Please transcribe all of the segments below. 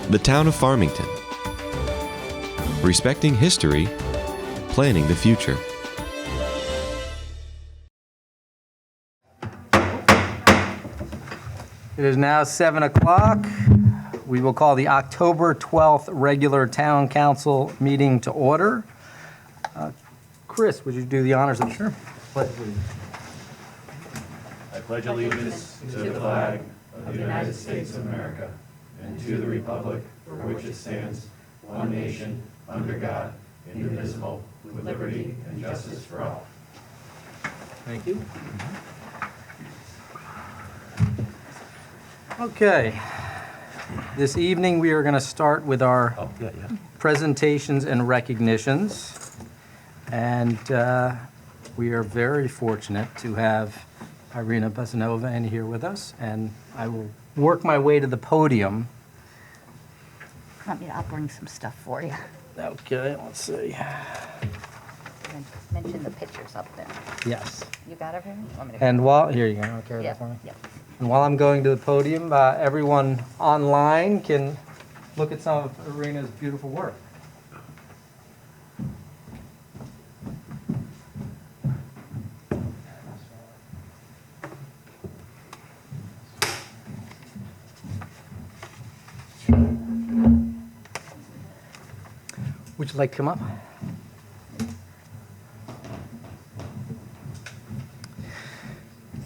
The town of Farmington. Respecting history, planning the future. It is now 7 o'clock. We will call the October 12th regular town council meeting to order. Chris, would you do the honors of the pledge, please? I pledge allegiance to the flag of the United States of America and to the republic for which it stands, one nation, under God, indivisible, with liberty and justice for all. Thank you. Okay. This evening we are going to start with our presentations and recognitions. And we are very fortunate to have Irina Bazanova in here with us. And I will work my way to the podium. I'll bring some stuff for you. Okay, let's see. And mention the pictures up there. Yes. You got everything? Want me to And while, here you go, carry that for me. Yeah. And while I'm going to the podium, everyone online can look at some of Irina's beautiful work. Would you like to come up?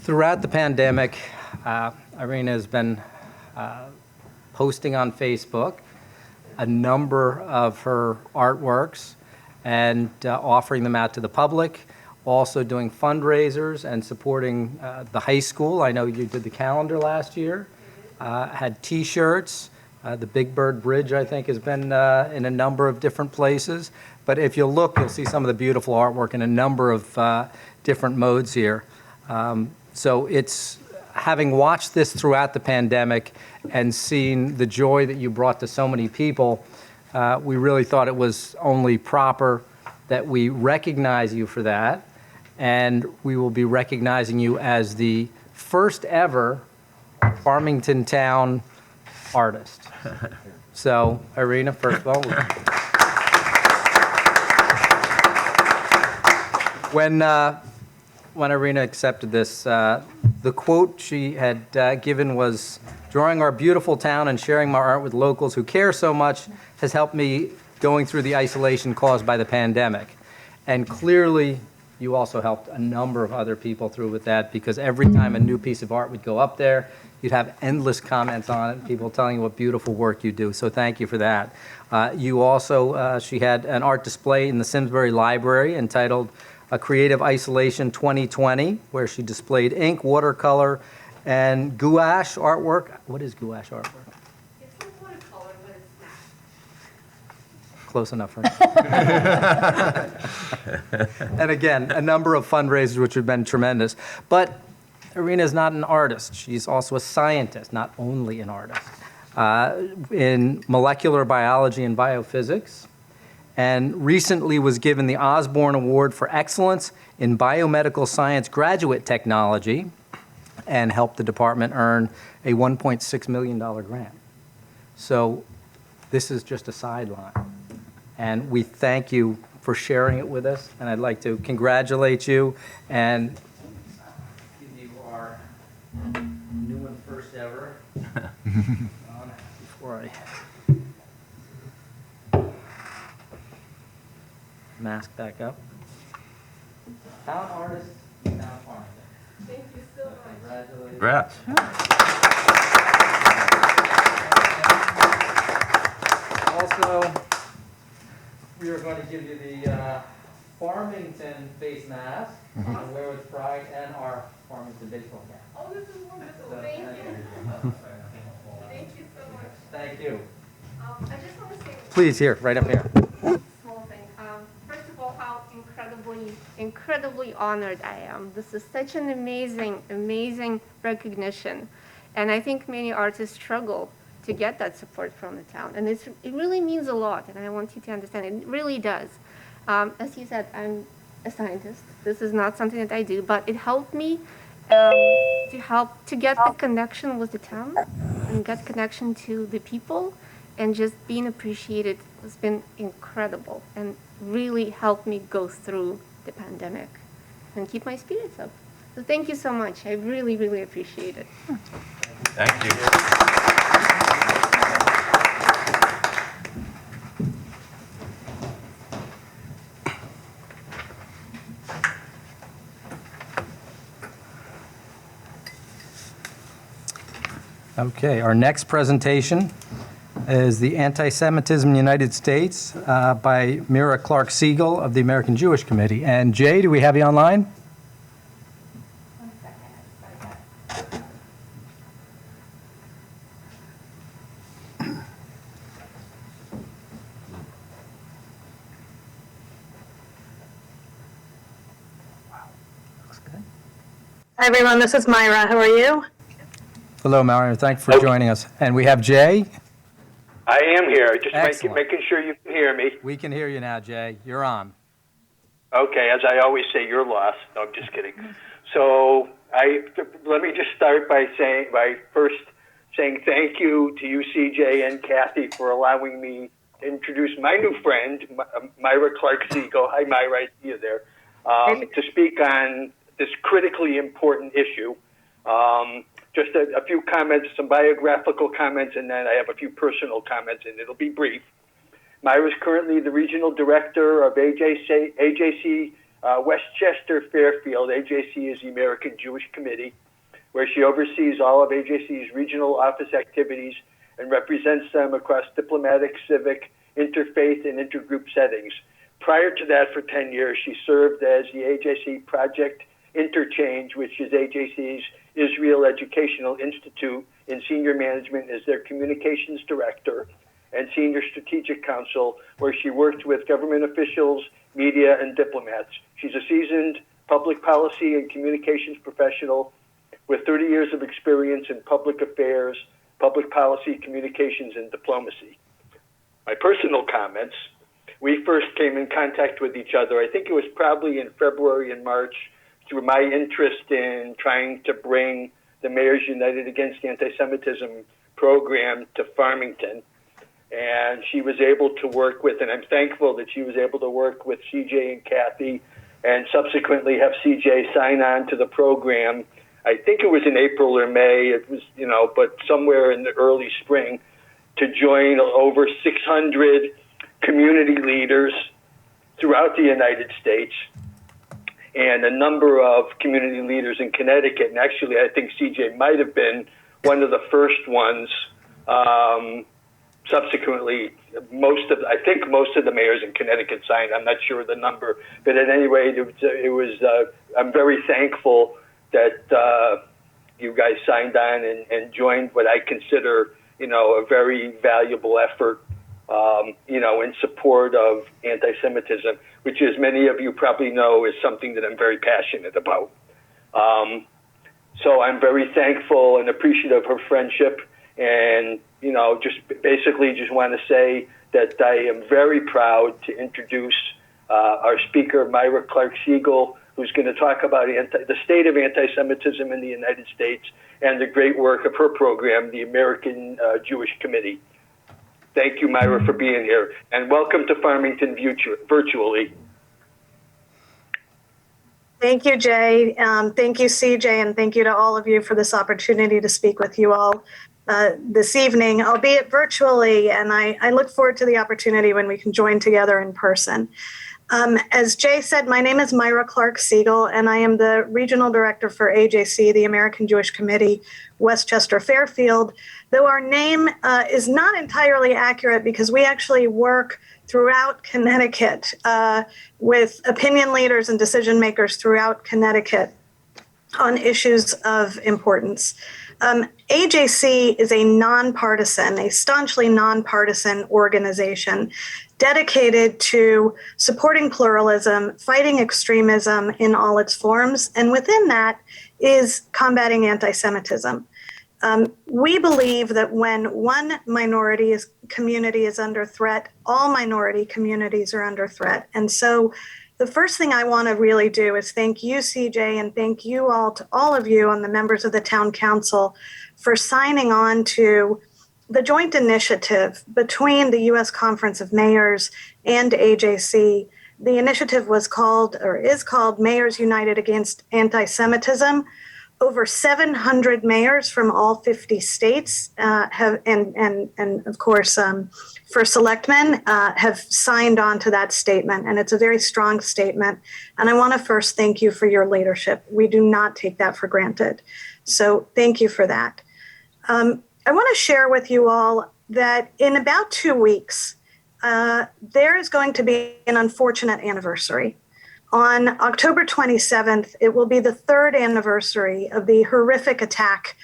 Throughout the pandemic, Irina has been posting on Facebook a number of her artworks and offering them out to the public, also doing fundraisers and supporting the high school. I know you did the calendar last year, had T-shirts. The Big Bird Bridge, I think, has been in a number of different places. But if you look, you'll see some of the beautiful artwork in a number of different modes here. So it's, having watched this throughout the pandemic and seen the joy that you brought to so many people, we really thought it was only proper that we recognize you for that. And we will be recognizing you as the first ever Farmington Town artist. So, Irina, first of all, when Irina accepted this, the quote she had given was, "Drawing our beautiful town and sharing my art with locals who care so much has helped me going through the isolation caused by the pandemic." And clearly, you also helped a number of other people through with that, because every time a new piece of art would go up there, you'd have endless comments on it, people telling you what beautiful work you do. So thank you for that. You also, she had an art display in the Simsbury Library entitled A Creative Isolation 2020, where she displayed ink, watercolor, and gouache artwork. What is gouache artwork? It's like watercolor, but it's not. Close enough for me. And again, a number of fundraisers which have been tremendous. But Irina is not an artist. She's also a scientist, not only an artist, in molecular biology and biophysics, and recently was given the Osborne Award for Excellence in Biomedical Science Graduate Technology and helped the department earn a $1.6 million grant. So this is just a sideline. And we thank you for sharing it with us, and I'd like to congratulate you and new and first ever. Before I mask back up. Town artist, town Farmington. Thank you so much. Congratulations. Congrats. Also, we are going to give you the Farmington face mask, and wear with pride, and our Farmington baseball cap. Oh, this is wonderful. Thank you. Thank you so much. Thank you. I just want to say Please, here, right up here. one small thing. First of all, how incredibly honored I am. This is such an amazing recognition. And I think many artists struggle to get that support from the town. And it really means a lot, and I want you to understand it really does. As you said, I'm a scientist. This is not something that I do, but it helped me to get the connection with the town and get connection to the people and just being appreciated has been incredible and really helped me go through the pandemic and keep my spirits up. So thank you so much. I really, really appreciate it. Thank you. Okay, our next presentation is the Anti-Semitism in the United States by Mira Siegel of the American Jewish Committee. And Jay, do we have you online? Hi, everyone. This is Myra. How are you? Hello, Mario. Thanks for joining us. And we have Jay. I am here. Just Excellent. making sure you can hear me. We can hear you now, Jay. You're on. Okay, as I always say, you're lost. No, I'm just kidding. So let me just start by first saying thank you to you, CJ and Kathy, for allowing me to introduce my new friend, Mira Siegel. Hi, Myra. I see you there. To speak on this critically important issue. Just a few comments, some biographical comments, and then I have a few personal comments, and it'll be brief. Myra is currently the regional director of AJC Westchester Fairfield. AJC is the American Jewish Committee, where she oversees all of AJC's regional office activities and represents them across diplomatic, civic, interfaith, and intergroup settings. Prior to that, for 10 years, she served as the AJC Project Interchange, which is AJC's Israel Educational Institute, in senior management as their communications director and senior strategic counsel, where she worked with government officials, media, and diplomats. She's a seasoned public policy and communications professional with 30 years of experience in public affairs, public policy, communications, and diplomacy. My personal comments: we first came in contact with each other, I think it was probably in February and March, through my interest in trying to bring the Mayors United Against Anti-Semitism program to Farmington. And she was able to work with, and I'm thankful that she was able to work with CJ and Kathy, and subsequently have CJ sign on to the program. I think it was in April or May, it was, but somewhere in the early spring, to join over 600 community leaders throughout the United States, and a number of community leaders in Connecticut. And actually, I think CJ might have been one of the first ones. Subsequently, most of the mayors in Connecticut signed. I'm not sure of the number, but at any rate, it was. I'm very thankful that you guys signed on and joined what I consider, a very valuable effort, in support of anti-Semitism, which, as many of you probably know, is something that I'm very passionate about. So I'm very thankful and appreciative of her friendship, and just want to say that I am very proud to introduce our speaker, Mira Siegel, who's going to talk about the state of anti-Semitism in the United States and the great work of her program, the American Jewish Committee. Thank you, Myra, for being here, and welcome to Farmington virtually. Thank you, Jay. Thank you, CJ, and thank you to all of you for this opportunity to speak with you all this evening, albeit virtually, and I look forward to the opportunity when we can join together in person. As Jay said, my name is Mira Siegel, and I am the Regional Director for AJC, the American Jewish Committee, Westchester Fairfield, though our name is not entirely accurate because we actually work throughout Connecticut with opinion leaders and decision makers throughout Connecticut on issues of importance. AJC is a staunchly nonpartisan organization dedicated to supporting pluralism, fighting extremism in all its forms, and within that is combating anti-Semitism. We believe that when one community is under threat, all minority communities are under threat. And so the first thing I want to really do is thank you, CJ, and thank you all, to all of you and the members of the town council, for signing on to the joint initiative between the U.S. Conference of Mayors and AJC, the initiative was called, or is called, Mayors United Against Anti-Semitism. Over 700 mayors from all 50 states have, and of course, for selectmen, have signed on to that statement. And it's a very strong statement. And I want to first thank you for your leadership. We do not take that for granted. So thank you for that. I want to share with you all that in about 2 weeks, there is going to be an unfortunate anniversary. On October 27th, it will be the 3rd anniversary of the horrific attack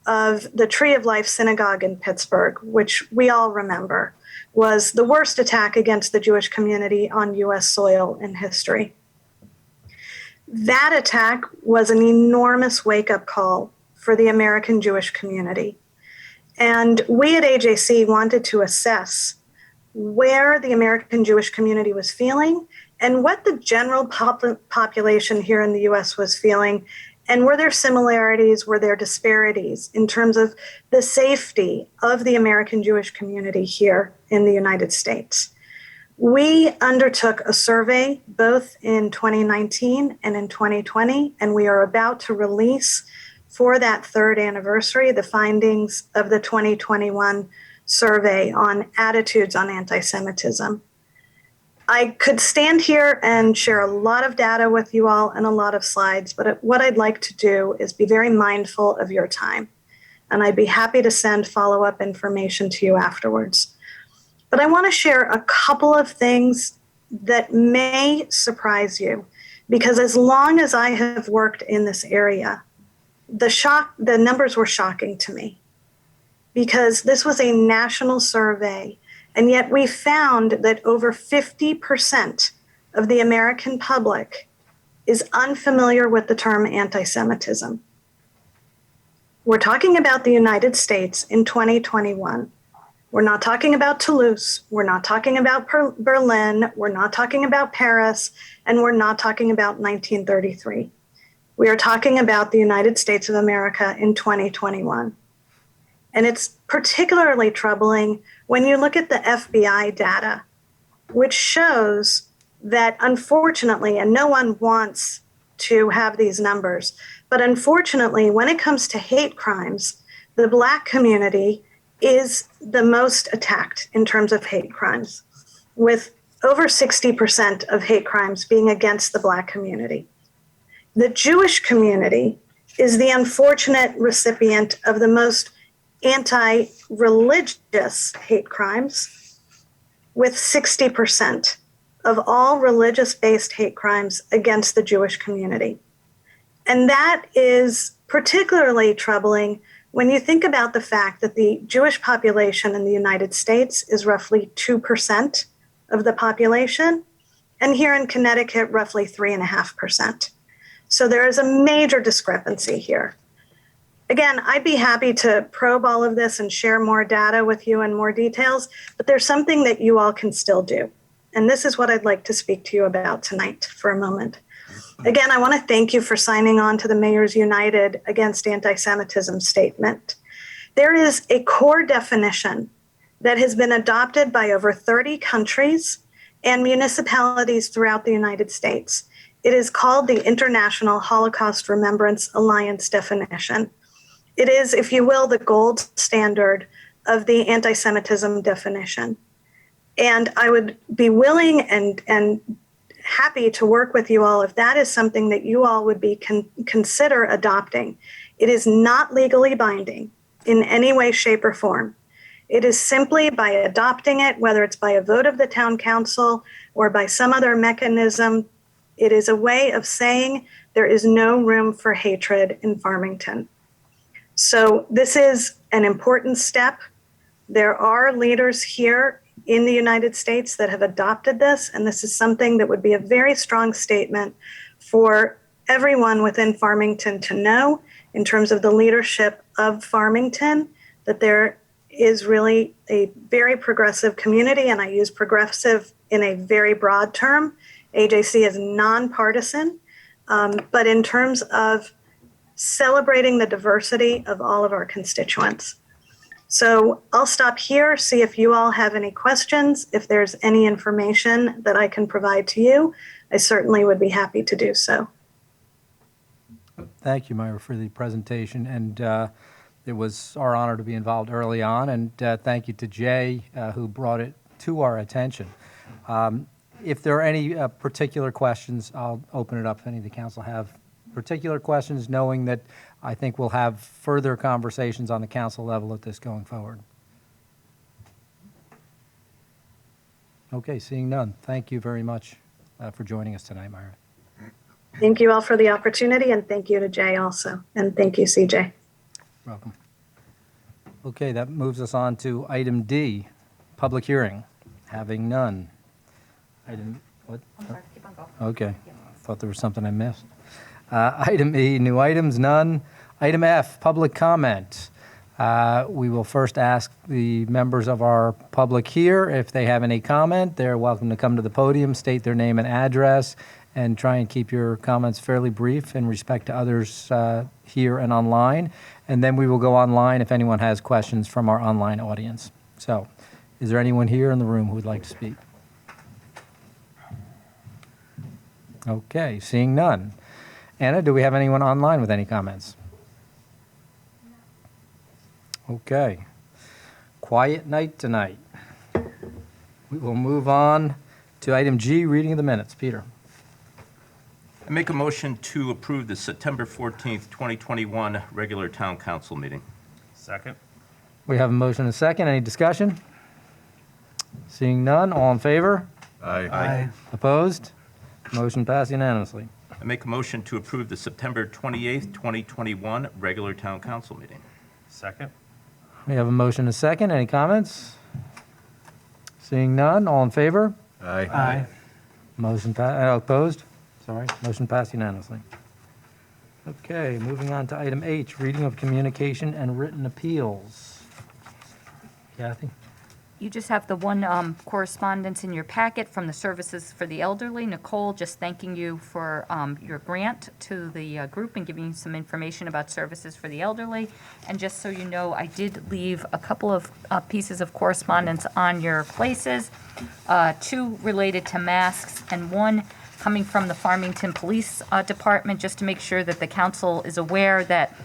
of the Tree of Life Synagogue in Pittsburgh, which we all remember was the worst attack against the Jewish community on U.S. soil in history. That attack was an enormous wake-up call for the American Jewish community. And we at AJC wanted to assess where the American Jewish community was feeling and what the general population here in the US was feeling. And were there similarities, were there disparities in terms of the safety of the American Jewish community here in the United States? We undertook a survey both in 2019 and in 2020, and we are about to release for that 3rd anniversary the findings of the 2021 survey on attitudes on anti-Semitism. I could stand here and share a lot of data with you all and a lot of slides, but what I'd like to do is be very mindful of your time. And I'd be happy to send follow-up information to you afterwards. But I want to share a couple of things that may surprise you, because as long as I have worked in this area, the numbers were shocking to me, because this was a national survey. And yet we found that over 50% of the American public is unfamiliar with the term anti-Semitism. We're talking about the United States in 2021. We're not talking about Toulouse. We're not talking about Berlin. We're not talking about Paris. And we're not talking about 1933. We are talking about the United States of America in 2021. And it's particularly troubling when you look at the FBI data, which shows that unfortunately, and no one wants to have these numbers, but unfortunately, when it comes to hate crimes, the Black community is the most attacked in terms of hate crimes, with over 60% of hate crimes being against the Black community. The Jewish community is the unfortunate recipient of the most anti-religious hate crimes, with 60% of all religious-based hate crimes against the Jewish community. And that is particularly troubling when you think about the fact that the Jewish population in the United States is roughly 2% of the population, and here in Connecticut, roughly 3.5%. So there is a major discrepancy here. Again, I'd be happy to probe all of this and share more data with you and more details, but there's something that you all can still do. And this is what I'd like to speak to you about tonight for a moment. Again, I want to thank you for signing on to the Mayors United Against Anti-Semitism statement. There is a core definition that has been adopted by over 30 countries and municipalities throughout the United States. It is called the International Holocaust Remembrance Alliance definition. It is, if you will, the gold standard of the anti-Semitism definition. And I would be willing and happy to work with you all if that is something that you all would be consider adopting. It is not legally binding in any way, shape, or form. It is simply by adopting it, whether it's by a vote of the town council or by some other mechanism, it is a way of saying there is no room for hatred in Farmington. So this is an important step. There are leaders here in the United States that have adopted this, and this is something that would be a very strong statement for everyone within Farmington to know in terms of the leadership of Farmington, that there is really a very progressive community, and I use progressive in a very broad term. AJC is nonpartisan, but in terms of celebrating the diversity of all of our constituents. So I'll stop here, see if you all have any questions. If there's any information that I can provide to you, I certainly would be happy to do so. Thank you, Myra, for the presentation, and it was our honor to be involved early on, and thank you to Jay, who brought it to our attention. If there are any particular questions, I'll open it up if any of the council have particular questions, knowing that I think we'll have further conversations on the council level at this going forward. Okay, seeing none. Thank you very much for joining us tonight, Myra. Thank you all for the opportunity, and thank you to Jay also. And thank you, CJ. Welcome. Okay, that moves us on to item D, public hearing. Having none. Item, what? I'm sorry, keep on going. Okay, thought there was something I missed. Item E, new items, none. Item F, public comment. We will first ask the members of our public here if they have any comment. They're welcome to come to the podium, state their name and address, and try and keep your comments fairly brief in respect to others here and online. And then we will go online if anyone has questions from our online audience. So, is there anyone here in the room who would like to speak? Okay, seeing none. Anna, do we have anyone online with any comments? Okay. Quiet night tonight. We will move on to item G, reading of the minutes. Peter. I make a motion to approve the September 14th, 2021 regular town council meeting. Second. We have a motion and a second. Any discussion? Seeing none, all in favor? Aye. Opposed? Motion passed unanimously. I make a motion to approve the September 28th, 2021 regular town council meeting. Second. We have a motion and a second. Any comments? Seeing none, all in favor? Aye. Motion opposed? Sorry, motion passed unanimously. Okay, moving on to item H, reading of communication and written appeals. Kathy? You just have the one correspondence in your packet from the Services for the Elderly. Nicole, just thanking you for your grant to the group and giving you some information about Services for the Elderly. And just so you know, I did leave a couple of pieces of correspondence on your places, two related to masks and one coming from the Farmington Police Department, just to make sure that the council is aware that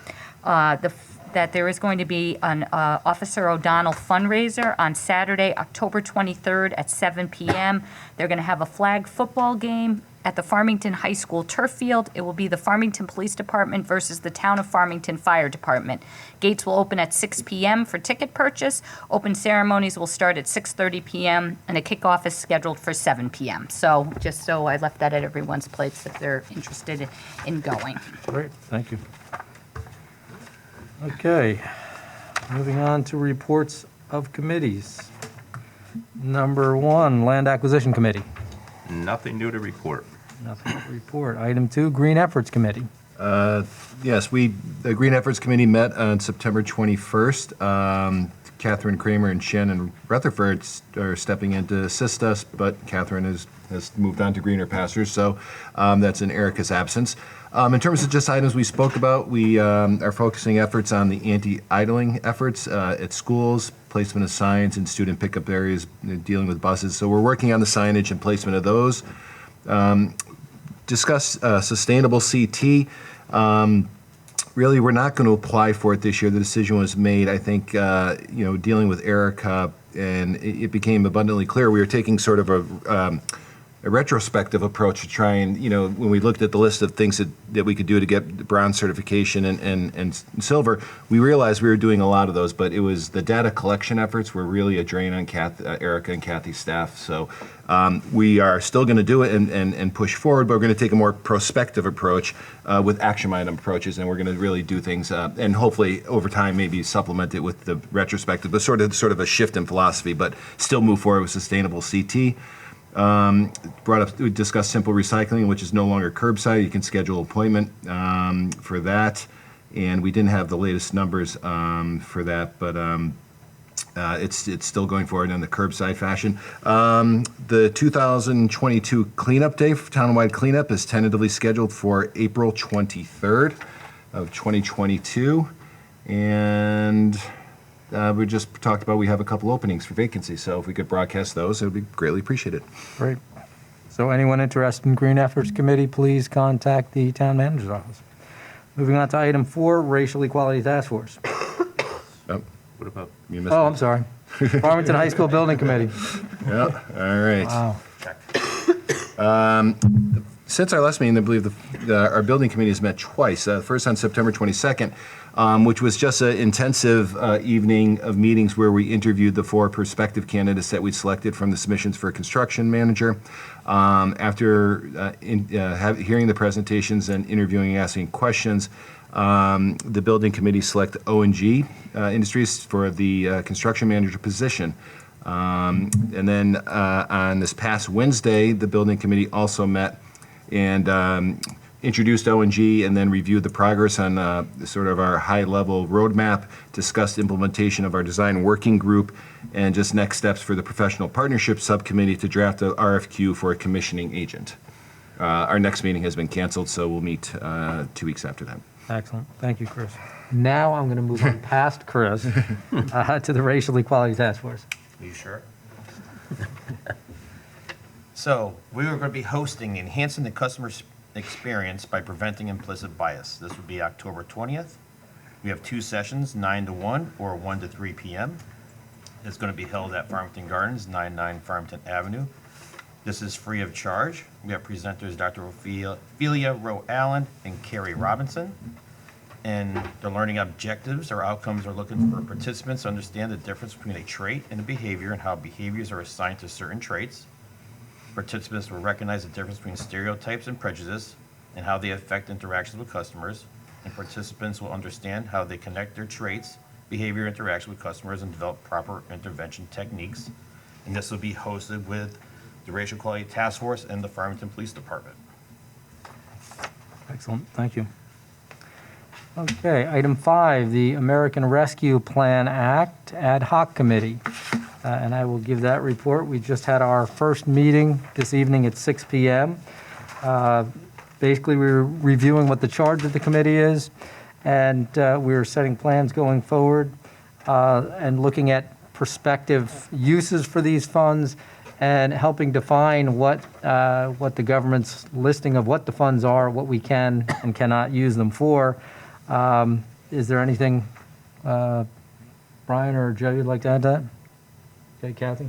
that there is going to be an Officer O'Donnell fundraiser on Saturday, October 23rd at 7 p.m. They're going to have a flag football game at the Farmington High School turf field. It will be the Farmington Police Department versus the Town of Farmington Fire Department. Gates will open at 6 p.m. for ticket purchase. Open ceremonies will start at 6:30 p.m. and a kickoff is scheduled for 7 p.m. So just so I left that at everyone's plates if they're interested in going. Great, thank you. Okay, moving on to reports of committees. Number 1, Land Acquisition Committee. Nothing new to report. Nothing to report. Item 2, Green Efforts Committee. Yes, the Green Efforts Committee met on September 21st. Catherine Kramer and Shannon Rutherford are stepping in to assist us, but Catherine has moved on to greener pastures, so that's in Erica's absence. In terms of just items we spoke about, we are focusing efforts on the anti-idling efforts at schools, placement of signs in student pickup areas, dealing with buses. So we're working on the signage and placement of those. Discuss sustainable CT. Really, we're not going to apply for it this year. The decision was made, I think, dealing with Erica, and it became abundantly clear we were taking sort of a retrospective approach to try and, when we looked at the list of things that we could do to get bronze certification and silver, we realized we were doing a lot of those, but it was the data collection efforts were really a drain on Erica and Kathy's staff. So we are still going to do it and push forward, but we're going to take a more prospective approach with action item approaches, and we're going to really do things and hopefully over time maybe supplement it with the retrospective, but sort of a shift in philosophy, but still move forward with sustainable CT. We discussed simple recycling, which is no longer curbside. You can schedule an appointment for that. And we didn't have the latest numbers for that, but it's still going forward in the curbside fashion. The 2022 cleanup day, townwide cleanup, is tentatively scheduled for April 23rd of 2022. And we just talked about we have a couple openings for vacancies, so if we could broadcast those, it would be greatly appreciated. Great. So anyone interested in Green Efforts Committee, please contact the town manager's office. Moving on to item 4, Racial Equality Task Force. Oh, What about? you missed Oh, one. I'm sorry. Farmington High School Building Committee. Yeah, all right. Wow. Since our last meeting, I believe our building committee has met twice. First on September 22nd, which was just an intensive evening of meetings where we interviewed the 4 prospective candidates that we selected from the submissions for a construction manager. After hearing the presentations and interviewing and asking questions, the building committee selected O&G Industries for the construction manager position. And then on this past Wednesday, the building committee also met and introduced O&G and then reviewed the progress on sort of our high-level roadmap, discussed implementation of our design working group, and just next steps for the professional partnership subcommittee to draft a RFQ for a commissioning agent. Our next meeting has been canceled, so we'll meet 2 weeks after that. Excellent. Thank you, Chris. Now I'm going to move on past Chris to the Racial Equality Task Force. Are you sure? So, we were going to be hosting Enhancing the Customer Experience by Preventing Implicit Bias. This would be October 20th. We have 2 sessions, 9 to 1 or 1 to 3 p.m. It's going to be held at Farmington Gardens, 99 Farmington Avenue. This is free of charge. We have presenters Dr. Ophelia Rowe Allen and Carrie Robinson. And the learning objectives or outcomes are looking for participants to understand the difference between a trait and a behavior and how behaviors are assigned to certain traits. Participants will recognize the difference between stereotypes and prejudice and how they affect interactions with customers. And participants will understand how they connect their traits, behavior, interaction with customers, and develop proper intervention techniques. And this will be hosted with the Racial Equality Task Force and the Farmington Police Department. Excellent. Thank you. Okay, item 5, the American Rescue Plan Act Ad Hoc Committee. And I will give that report. We just had our first meeting this evening at 6 p.m. Basically, we were reviewing what the charge of the committee is, and we were setting plans going forward and looking at prospective uses for these funds and helping define what the government's listing of what the funds are, what we can and cannot use them for. Is there anything, Brian or Joe, you'd like to add to that? Okay, Kathy?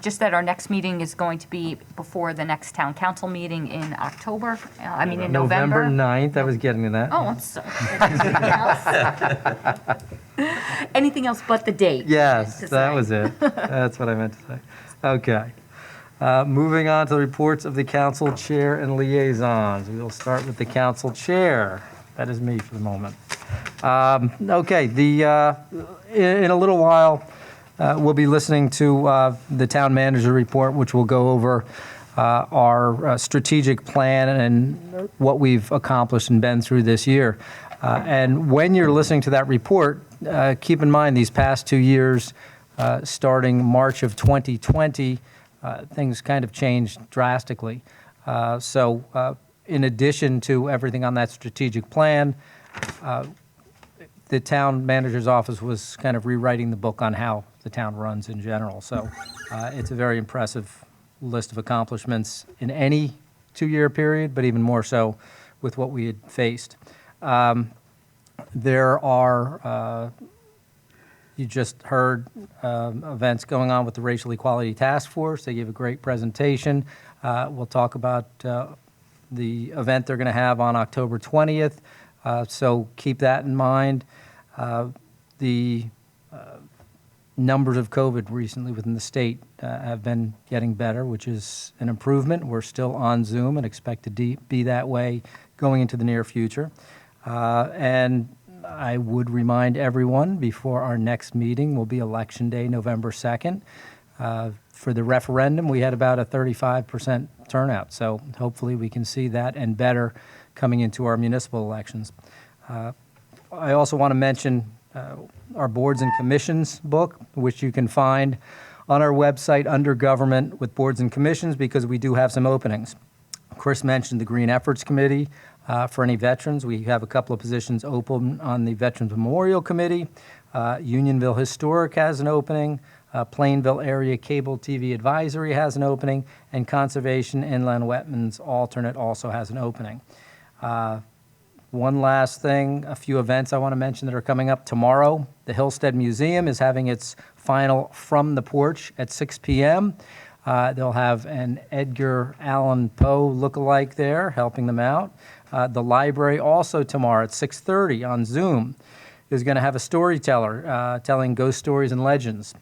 Just that our next meeting is going to be before the next town council meeting in October, in November. November 9th, I was getting to that. Oh, I'm sorry. Anything else? Anything else but the date? Yes, to that say. was it. That's what I meant to say. Okay. Moving on to the reports of the council chair and liaisons. We will start with the council chair. That is me for the moment. Okay, in a little while, we'll be listening to the town manager report, which will go over our strategic plan and what we've accomplished and been through this year. And when you're listening to that report, keep in mind these past 2 years, starting March of 2020, things kind of changed drastically. So in addition to everything on that strategic plan, the town manager's office was kind of rewriting the book on how the town runs in general. So it's a very impressive list of accomplishments in any 2-year period, but even more so with what we had faced. There are, you just heard events going on with the Racial Equality Task Force. They gave a great presentation. We'll talk about the event they're going to have on October 20th. So keep that in mind. The numbers of COVID recently within the state have been getting better, which is an improvement. We're still on Zoom and expect to be that way going into the near future. And I would remind everyone before our next meeting will be Election Day, November 2nd. For the referendum, we had about a 35% turnout. So hopefully we can see that and better coming into our municipal elections. I also want to mention our boards and commissions book, which you can find on our website under government with boards and commissions, because we do have some openings. Chris mentioned the Green Efforts Committee for any veterans. We have a couple of positions open on the Veterans Memorial Committee. Unionville Historic has an opening. Plainville Area Cable TV Advisory has an opening, and Conservation Inland Wetlands Alternate also has an opening. One last thing, a few events I want to mention that are coming up tomorrow. The Hillstead Museum is having its final From the Porch at 6 p.m. They'll have an Edgar Allan Poe lookalike there helping them out. The library also tomorrow at 6:30 on Zoom is going to have a storyteller telling ghost stories and legends.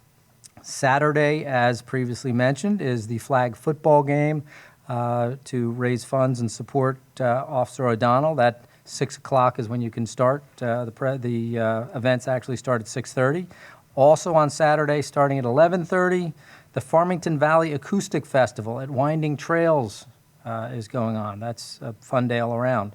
Saturday, as previously mentioned, is the flag football game to raise funds and support Officer O'Donnell. That 6 o'clock is when you can start. The events actually start at 6:30. Also on Saturday, starting at 11:30, the Farmington Valley Acoustic Festival at Winding Trails is going on. That's a fun day all around.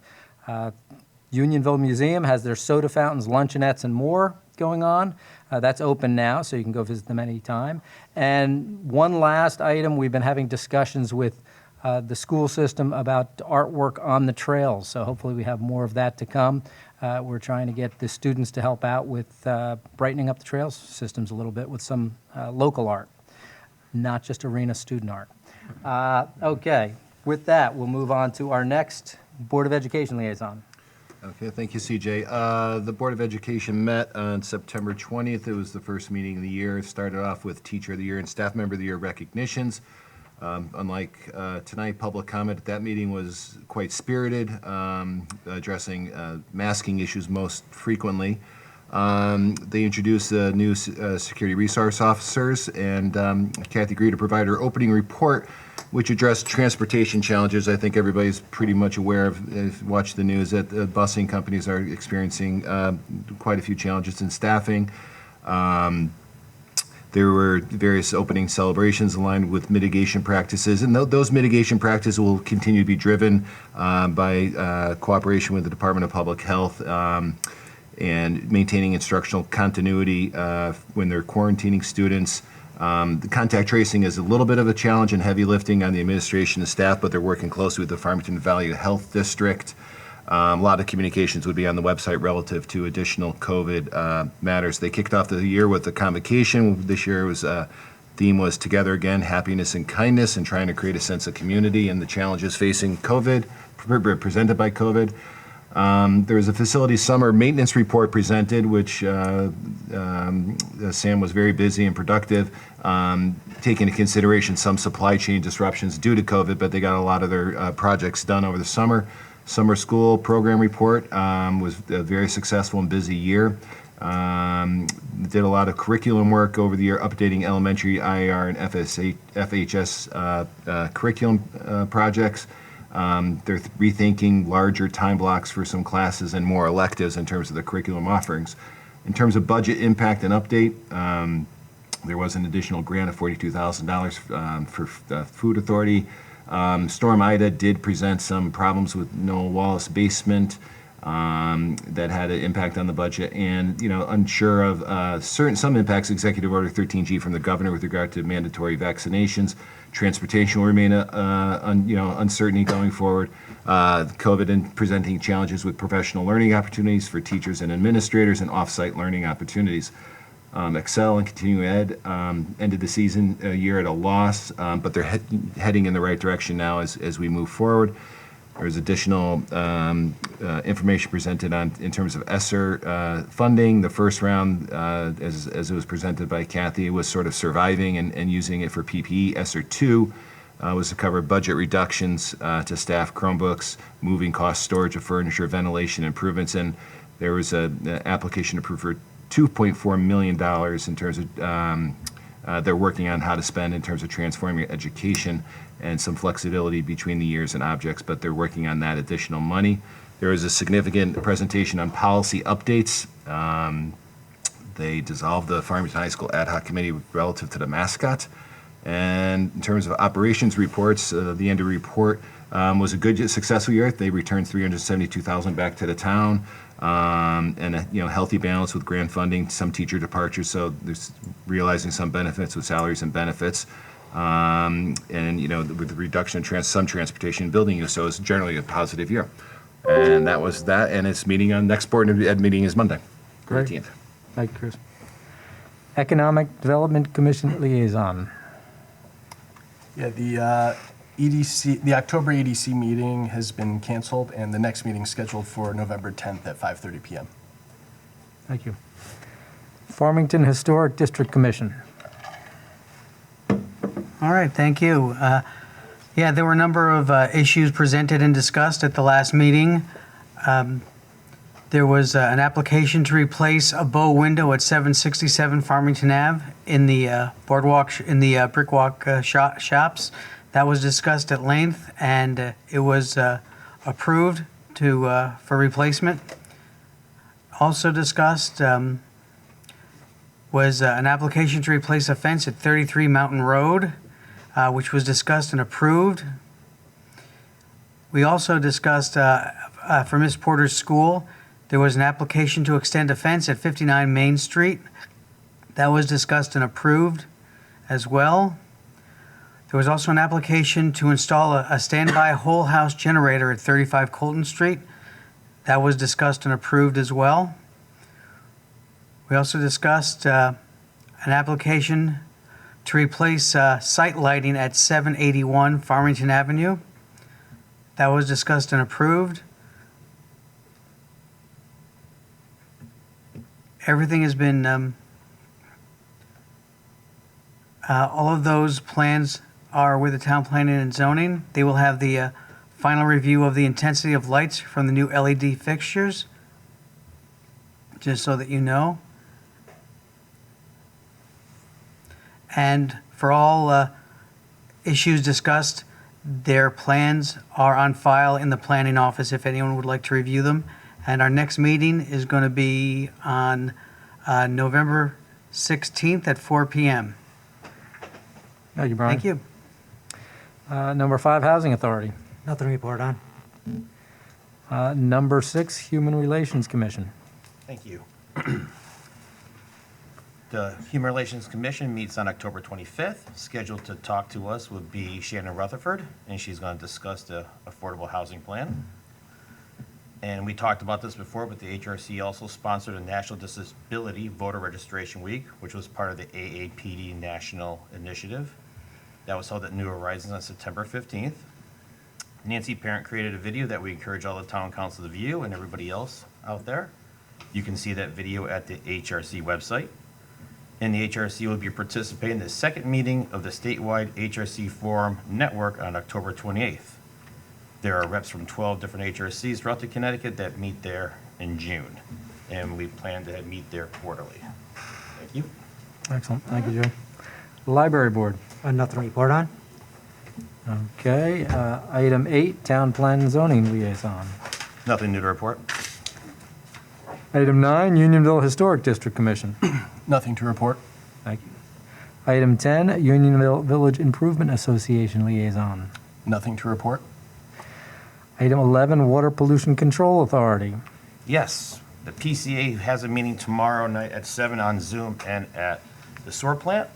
Unionville Museum has their soda fountains, luncheonettes, and more going on. That's open now, so you can go visit them anytime. And one last item, we've been having discussions with the school system about artwork on the trails, so hopefully we have more of that to come. We're trying to get the students to help out with brightening up the trails systems a little bit with some local art, not just arena student art. Okay, with that, we'll move on to our next Board of Education liaison. Okay, thank you, CJ. The Board of Education met on September 20th. It was the first meeting of the year. It started off with Teacher of the Year and Staff Member of the Year recognitions. Unlike tonight, public comment at that meeting was quite spirited, addressing masking issues most frequently. They introduced the new security resource officers, and Kathy agreed to provide her opening report, which addressed transportation challenges. I think everybody's pretty much aware of, if you watch the news, that busing companies are experiencing quite a few challenges in staffing. There were various opening celebrations aligned with mitigation practices, and those mitigation practices will continue to be driven by cooperation with the Department of Public Health and maintaining instructional continuity when they're quarantining students. The contact tracing is a little bit of a challenge and heavy lifting on the administration and staff, but they're working closely with the Farmington Valley Health District. A lot of communications would be on the website relative to additional COVID matters. They kicked off the year with a convocation. This year theme was Together Again, Happiness and Kindness, and trying to create a sense of community and the challenges facing COVID, presented by COVID. There was a facility summer maintenance report presented, which Sam was very busy and productive, taking into consideration some supply chain disruptions due to COVID, but they got a lot of their projects done over the summer. Summer school program report was a very successful and busy year. Did a lot of curriculum work over the year, updating elementary IER and FHS curriculum projects. They're rethinking larger time blocks for some classes and more electives in terms of the curriculum offerings. In terms of budget impact and update, there was an additional grant of $42,000 for the Food Authority. Storm Ida did present some problems with Noel Wallace basement that had an impact on the budget, and unsure of some impacts. Executive Order 13G from the governor with regard to mandatory vaccinations. Transportation will remain uncertainty going forward. COVID and presenting challenges with professional learning opportunities for teachers and administrators and off-site learning opportunities. Excel and Continuing Ed ended the season year at a loss, but they're heading in the right direction now as we move forward. There's additional information presented in terms of ESSER funding. The first round, as it was presented by Kathy, was sort of surviving and using it for PPE. ESSER 2 was to cover budget reductions to staff Chromebooks, moving costs, storage of furniture, ventilation improvements, and there was an application approved for $2.4 million in terms of they're working on how to spend in terms of transforming education and some flexibility between the years and objects, but they're working on that additional money. There was a significant presentation on policy updates. They dissolved the Farmington High School Ad Hoc Committee relative to the mascot. And in terms of operations reports, the end of report was a good, successful year. They returned $372,000 back to the town. And a healthy balance with grant funding, some teacher departures, so there's realizing some benefits with salaries and benefits, and with the reduction in some transportation and building use, so it's generally a positive year. And that was that, and it's meeting on next board ed meeting is Monday, 13th. Thank you, Chris. Economic Development Commission Liaison. Yeah, the EDC, the October EDC meeting has been canceled, and the next meeting is scheduled for November 10th at 5:30 p.m. Thank you. Farmington Historic District Commission. All right, thank you. Yeah, there were a number of issues presented and discussed at the last meeting. There was an application to replace a bow window at 767 Farmington Ave in the boardwalk, in the brickwalk shops. That was discussed at length, and it was approved for replacement. Also discussed was an application to replace a fence at 33 Mountain Road, which was discussed and approved. We also discussed for Miss Porter's school, there was an application to extend a fence at 59 Main Street. That was discussed and approved as well. There was also an application to install a standby whole house generator at 35 Colton Street. That was discussed and approved as well. We also discussed an application to replace site lighting at 781 Farmington Avenue. That was discussed and approved. Everything has been, all of those plans are with the town planning and zoning. They will have the final review of the intensity of lights from the new LED fixtures, just so that you know. And for all issues discussed, their plans are on file in the planning office if anyone would like to review them. And our next meeting is going to be on November 16th at 4 p.m. Thank you, Brian. Thank you. Number 5, Housing Authority. Nothing to report on. Number 6, Human Relations Commission. Thank you. The Human Relations Commission meets on October 25th. Scheduled to talk to us would be Shannon Rutherford, and she's going to discuss the affordable housing plan. And we talked about this before, but the HRC also sponsored a National Disability Voter Registration Week, which was part of the AAPD National Initiative. That was held at New Horizons on September 15th. Nancy Parent created a video that we encourage all the town council to view and everybody else out there. You can see that video at the HRC website. And the HRC will be participating in the second meeting of the statewide HRC Forum Network on October 28th. There are reps from 12 different HRCs throughout the Connecticut that meet there in June. And we plan to meet there quarterly. Thank you. Excellent. Thank you, Joe. Library Board. Nothing to report on. Okay. Item 8, Town Plan and Zoning Liaison. Nothing new to report. Item 9, Unionville Historic District Commission. Nothing to report. Thank you. Item 10, Unionville Village Improvement Association Liaison. Nothing to report. Item 11, Water Pollution Control Authority. Yes, the PCA has a meeting tomorrow night at 7 on Zoom and at the sewer plant.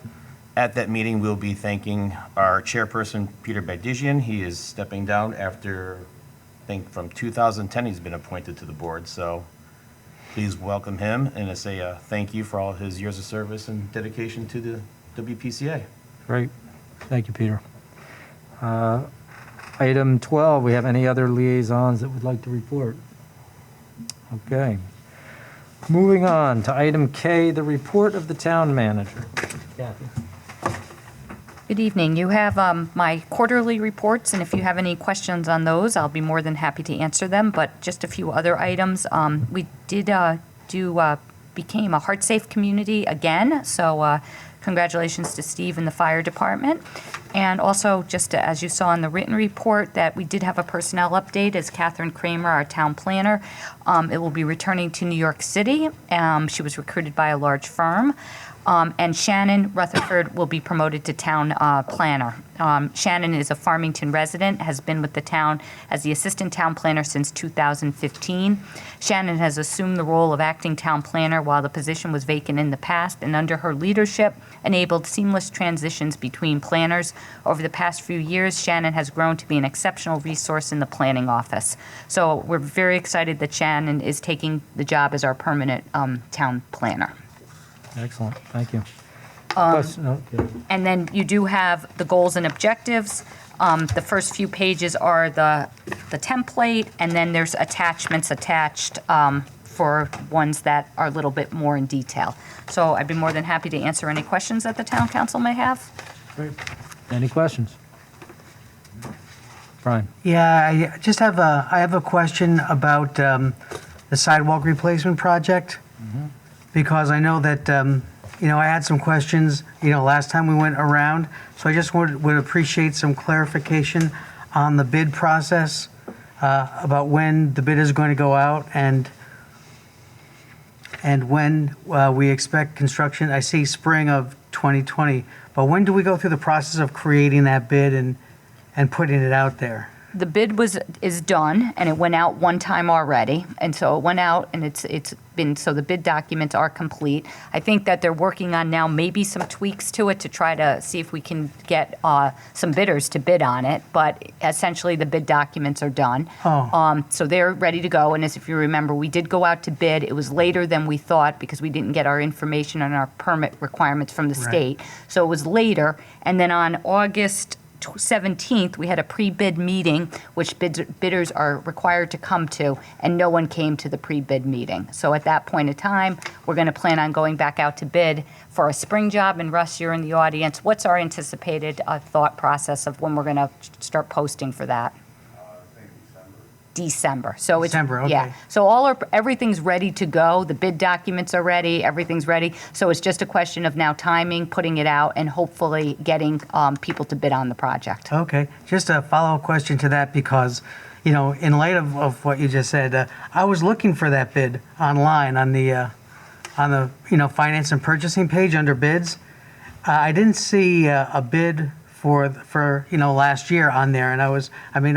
At that meeting, we'll be thanking our chairperson, Peter Bagdigian. He is stepping down after, I think, from 2010, he's been appointed to the board. So please welcome him and say a thank you for all his years of service and dedication to the WPCA. Great. Thank you, Peter. Item 12, we have any other liaisons that would like to report? Okay. Moving on to item K, the report of the town manager. Kathy. Good evening. You have my quarterly reports, and if you have any questions on those, I'll be more than happy to answer them. But just a few other items. We did became a heart-safe community again, so congratulations to Steve and the fire department. And also, just as you saw in the written report, that we did have a personnel update as Catherine Kramer, our town planner, it will be returning to New York City. She was recruited by a large firm. And Shannon Rutherford will be promoted to town planner. Shannon is a Farmington resident, has been with the town as the assistant town planner since 2015. Shannon has assumed the role of acting town planner while the position was vacant in the past, and under her leadership enabled seamless transitions between planners. Over the past few years, Shannon has grown to be an exceptional resource in the planning office. So we're very excited that Shannon is taking the job as our permanent town planner. Excellent, thank you. Question- no, yeah. And then you do have the goals and objectives. The first few pages are the template, and then there's attachments attached for ones that are a little bit more in detail. So I'd be more than happy to answer any questions that the town council may have. Great. Any questions? Brian? Yeah, I just have a question about the sidewalk replacement project. Because I know that, I had some questions, last time we went around. So I just would appreciate some clarification on the bid process, about when the bid is going to go out and when we expect construction. I see spring of 2020, but when do we go through the process of creating that bid and putting it out there? The bid is done, and it went out one time already, and so it went out, and it's been, so the bid documents are complete. I think that they're working on now maybe some tweaks to it to try to see if we can get some bidders to bid on it, but essentially the bid documents are done. So they're ready to go, and as if you remember, we did go out to bid. It was later than we thought because we didn't get our information on our permit requirements from the state, so it was later, and then on August 17th, we had a pre-bid meeting, which bidders are required to come to, and no one came to the pre-bid meeting. So at that point in time, we're going to plan on going back out to bid for a spring job. And Russ, you're in the audience. What's our anticipated thought process of when we're going to start posting for that? December. So it's December, okay. Yeah. So everything's ready to go. The bid documents are ready. Everything's ready. So it's just a question of now timing, putting it out, and hopefully getting people to bid on the project. Okay, just a follow-up question to that because, in light of what you just said, I was looking for that bid online on the finance and purchasing page under bids. I didn't see a bid for last year on there, and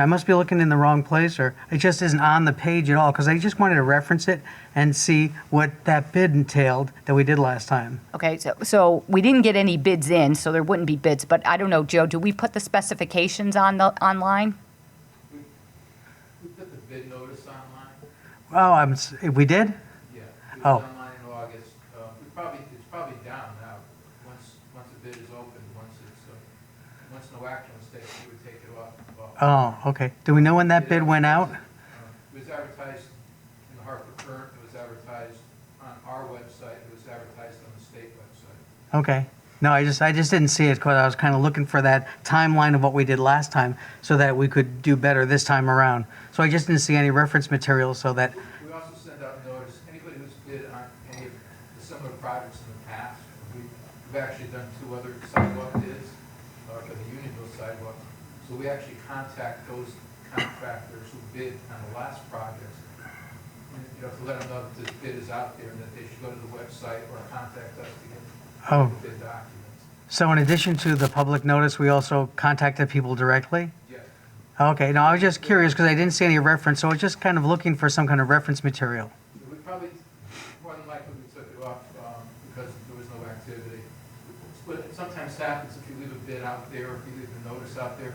I must be looking in the wrong place, or it just isn't on the page at all, because I just wanted to reference it and see what that bid entailed that we did last time. Okay, so we didn't get any bids in, so there wouldn't be bids, but I don't know, Joe, do we put the specifications online? We put the bid notice online. Oh, we did? Yeah, it was Oh. online in August. It's probably down now. Once the bid is open, once no action was taken, we would take it off. Oh, okay. Do we know when that bid went out? It was advertised in the Hartford Current, it was advertised on our website, it was advertised on the state website. Okay. No, I just didn't see it because I was kind of looking for that timeline of what we did last time so that we could do better this time around. So I just didn't see any reference material so that. We also send out notice, anybody who's bid on any of the similar projects in the past, we've actually done 2 other sidewalk bids for the Unionville sidewalk. So we actually contact those contractors who bid on the last projects, to let them know that this bid is out there and that they should go to the website or contact us to get the bid documents. So in addition to the public notice, we also contacted people directly? Yes. Okay. No, I was just curious because I didn't see any reference, so I was just kind of looking for some kind of reference material. We probably, more than likely, we took it off because there was no activity. What sometimes happens if you leave a bid out there, or if you leave a notice out there,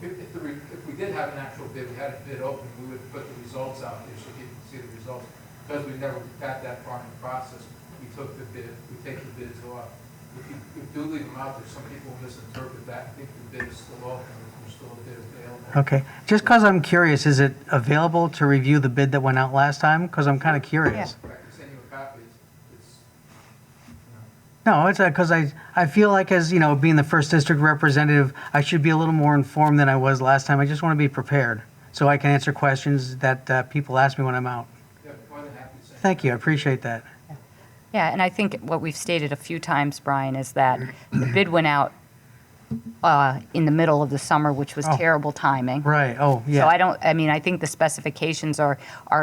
if we did have an actual bid, we had a bid open, we would put the results out there so people could see the results. Because we never got that far in the process, we take the bids off. If you do leave them out there, some people misinterpret that and think the bid is still open, or there's still a bid available. Okay. Just because I'm curious, is it available to review the bid that went out last time? Because I'm kind of curious. I can send you a copy. No, it's because I feel like as, being the first district representative, I should be a little more informed than I was last time. I just want to be prepared so I can answer questions that people ask me when I'm out. Yeah, more than happy to send you. Thank you. I appreciate that. Yeah, and I think what we've stated a few times, Brian, is that the bid went out in the middle of the summer, which was terrible timing. Right. Oh, yeah. So I think the specifications are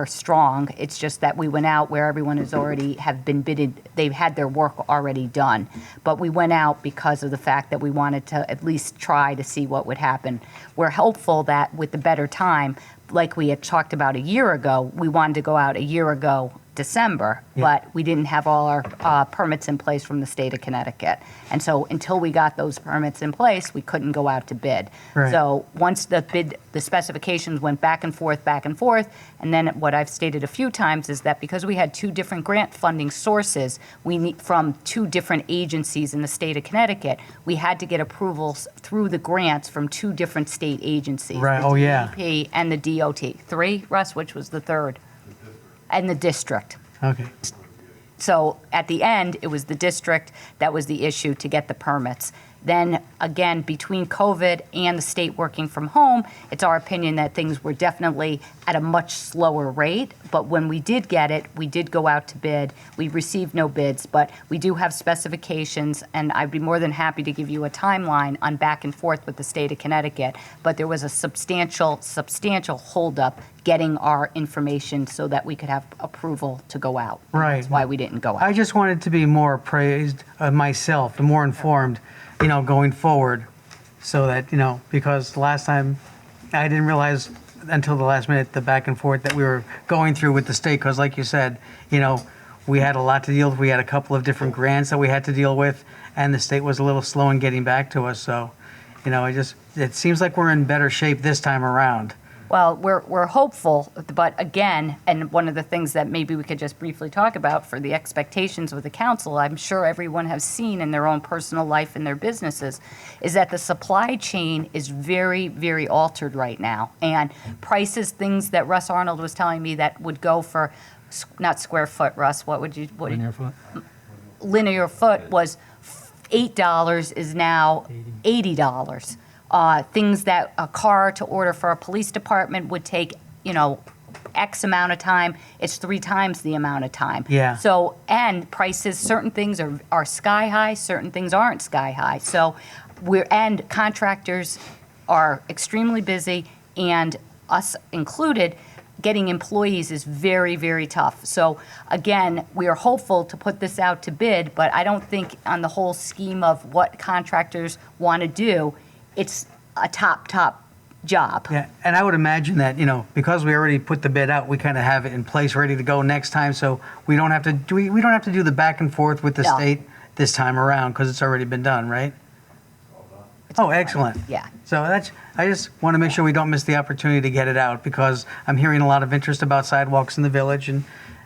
strong. It's just that we went out where everyone has already have been bidded. They've had their work already done. But we went out because of the fact that we wanted to at least try to see what would happen. We're hopeful that with the better time, like we had talked about a year ago, we wanted to go out a year ago December, but we didn't have all our permits in place from the state of Connecticut. And so until we got those permits in place, we couldn't go out to bid. Right. So once the specifications went back and forth, and then what I've stated a few times is that because we had two different grant funding sources, we need from two different agencies in the state of Connecticut, we had to get approvals through the grants from two different state agencies. Right, the oh, yeah. DEP and the DOT. Three, Russ, which was the third? And the district. Okay. So at the end, it was the district that was the issue to get the permits. Then again, between COVID and the state working from home, it's our opinion that things were definitely at a much slower rate. But when we did get it, we did go out to bid. We received no bids, but we do have specifications, and I'd be more than happy to give you a timeline on back and forth with the state of Connecticut. But there was a substantial holdup getting our information so that we could have approval to go out. Right. That's why we didn't go out. I just wanted to be more praised myself, more informed, going forward, so that, because last time I didn't realize until the last minute the back and forth that we were going through with the state, because like you said, we had a lot to deal with. We had a couple of different grants that we had to deal with, and the state was a little slow in getting back to us. So, it seems like we're in better shape this time around. Well, we're hopeful, but again, and one of the things that maybe we could just briefly talk about for the expectations with the council, I'm sure everyone has seen in their own personal life and their businesses, is that the supply chain is very, very altered right now. And prices, things that Russ Arnold was telling me that would go for, not square foot, Russ, Linear foot. Linear foot was $8 is now $80. Things that a car to order for a police department would take, X amount of time, it's 3 times the amount of time. Yeah. So, and prices, certain things are sky high, certain things aren't sky high. So and contractors are extremely busy, and us included, getting employees is very, very tough. So again, we are hopeful to put this out to bid, but I don't think on the whole scheme of what contractors want to do, it's a top job. Yeah, and I would imagine that, because we already put the bid out, we kind of have it in place, ready to go next time, so we don't have to do the back and forth with the No. state this time around, because it's already been done, right? Oh, excellent. Yeah. So I just want to make sure we don't miss the opportunity to get it out, because I'm hearing a lot of interest about sidewalks in the village, and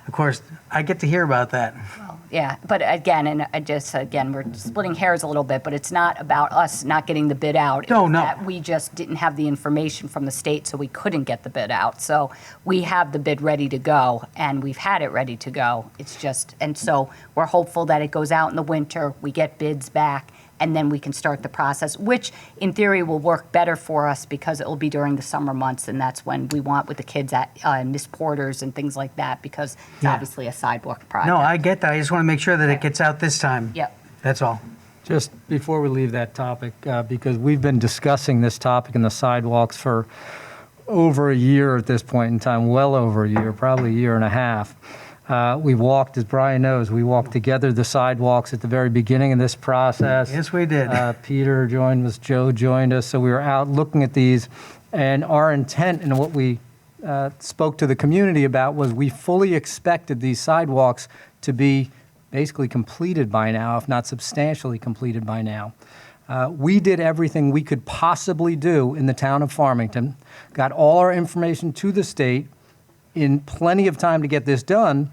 of course, I get to hear about that. Yeah, but again, we're splitting hairs a little bit, but it's not about us not getting the bid out. No, It's no. that we just didn't have the information from the state, so we couldn't get the bid out. So we have the bid ready to go, and we've had it ready to go. It's just, and so we're hopeful that it goes out in the winter, we get bids back, and then we can start the process, which in theory will work better for us because it will be during the summer months, and that's when we want with the kids at Miss Porter's and things like that, because it's Yeah. obviously a sidewalk project. No, I get that. I just want to make sure that it gets out this time. Yep. That's all. Just before we leave that topic, because we've been discussing this topic in the sidewalks for over a year at this point in time, well over a year, probably a year and a half. We walked, as Brian knows, we walked together the sidewalks at the very beginning of this process. Yes, we did. Peter joined us, Joe joined us, so we were out looking at these, and our intent and what we spoke to the community about was we fully expected these sidewalks to be basically completed by now, if not substantially completed by now. We did everything we could possibly do in the town of Farmington, got all our information to the state in plenty of time to get this done.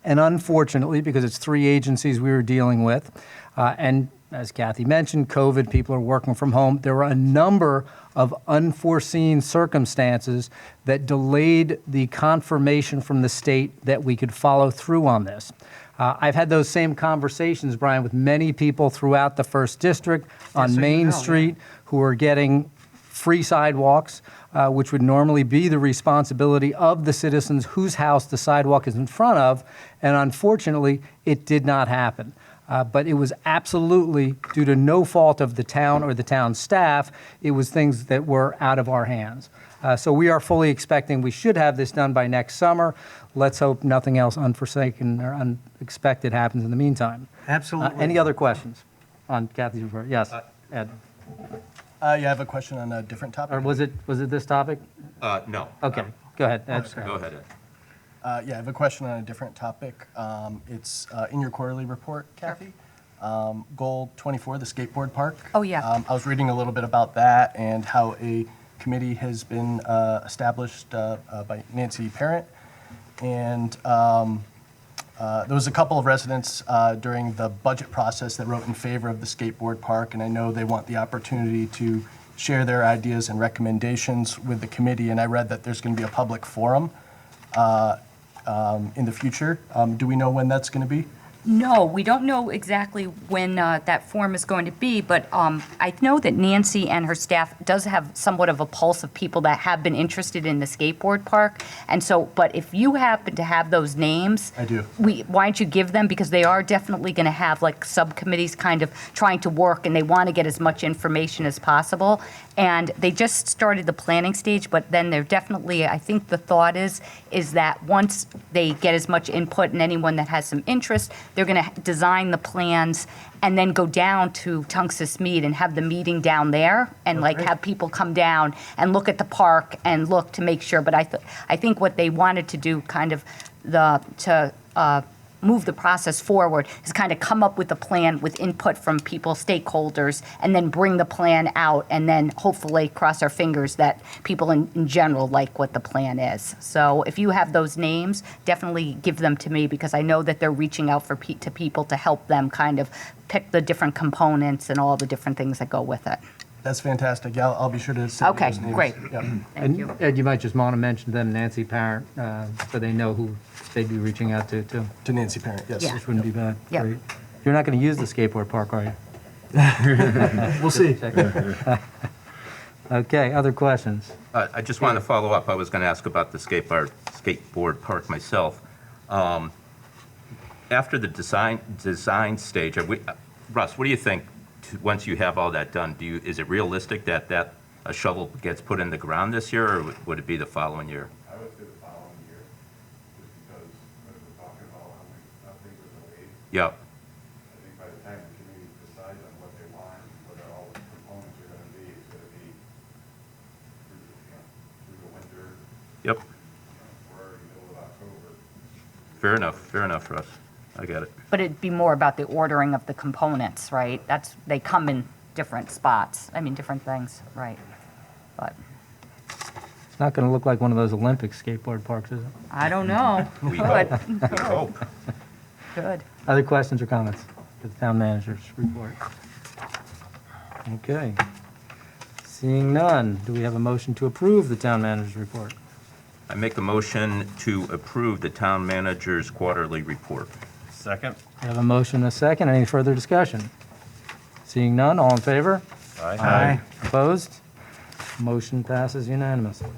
And unfortunately, because it's 3 agencies we were dealing with, and as Kathy mentioned, COVID, people are working from home, there were a number of unforeseen circumstances that delayed the confirmation from the state that we could follow through on this. I've had those same conversations, Brian, with many people throughout the 1st District on Main Street who are getting free sidewalks, which would normally be the responsibility of the citizens whose house the sidewalk is in front of, and unfortunately, it did not happen. But it was absolutely due to no fault of the town or the town staff. It was things that were out of our hands. So we are fully expecting we should have this done by next summer. Let's hope nothing else unforeseen or unexpected happens in the meantime. Absolutely. Any other questions on Kathy's report? Yes, Ed. Yeah, I have a question on a different topic. Or was it this topic? No. Okay, go ahead, Ed. Go ahead, Ed. Yeah, I have a question on a different topic. It's in your quarterly report, Kathy. Goal 24, the skateboard park. Oh, yeah. I was reading a little bit about that and how a committee has been established by Nancy Parent. And there was a couple of residents during the budget process that wrote in favor of the skateboard park, and I know they want the opportunity to share their ideas and recommendations with the committee, and I read that there's going to be a public forum in the future. Do we know when that's going to be? No, we don't know exactly when that form is going to be, but I know that Nancy and her staff does have somewhat of a pulse of people that have been interested in the skateboard park. And so, but if you happen to have those names, I do. Why don't you give them? Because they are definitely going to have like subcommittees kind of trying to work, and they want to get as much information as possible. And they just started the planning stage, but then they're definitely, I think the thought is that once they get as much input and anyone that has some interest, they're going to design the plans and then go down to Tungus Mead and have the meeting down there and have people come down and look at the park and look to make sure. But I think what they wanted to do kind of move the process forward is kind of come up with a plan with input from people, stakeholders, and then bring the plan out and then hopefully cross our fingers that people in general like what the plan is. So if you have those names, definitely give them to me because I know that they're reaching out to people to help them kind of pick the different components and all the different things that go with it. That's fantastic. Yeah, I'll be sure to send Okay, those names. great. Yep. Thank you. Ed, you might just want to mention them, Nancy Parent, so they know who they'd be reaching out to, too. To Nancy Parent, yes. Yeah. Which wouldn't be bad. Yep. Great. You're not going to use the skateboard park, are you? We'll see. Okay, other questions? I just wanted to follow up. I was going to ask about the skateboard park myself. After the design stage, Russ, what do you think once you have all that done? Is it realistic that a shovel gets put in the ground this year, or would it be the following year? I would say the following year, just because when we're talking about how things are delayed. Yep. I think by the time the community decides on what they want, what all the components are going to be, it's going to be through the winter. Yep. We're already middle of October. Fair enough, Russ. I got it. But it'd be more about the ordering of the components, right? They come in different spots, different things, right? But It's not going to look like one of those Olympic skateboard parks, is it? I don't know. We Good. hope. We hope. Good. Other questions or comments for the town manager's report? Okay. Seeing none, do we have a motion to approve the town manager's report? I make a motion to approve the town manager's quarterly report. Second? We have a motion and a second. Any further discussion? Seeing none, all in favor? Aye. Opposed? Motion passes unanimously.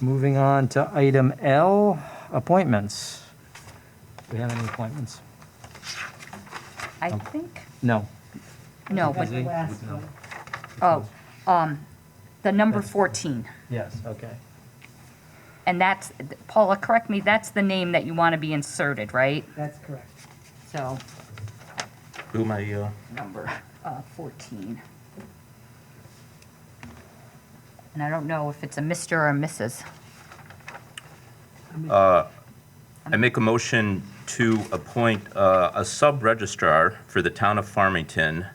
Moving on to item L, appointments. Do we have any appointments? I think, No. no, but, Busy? the number 14. Yes, okay. And that's, Paula, correct me, that's the name that you want to be inserted, right? That's correct. So, Who am I, number 14. And I don't know if it's a Mr. or a Mrs. I make a motion to appoint a sub-registrar for the town of Farmington,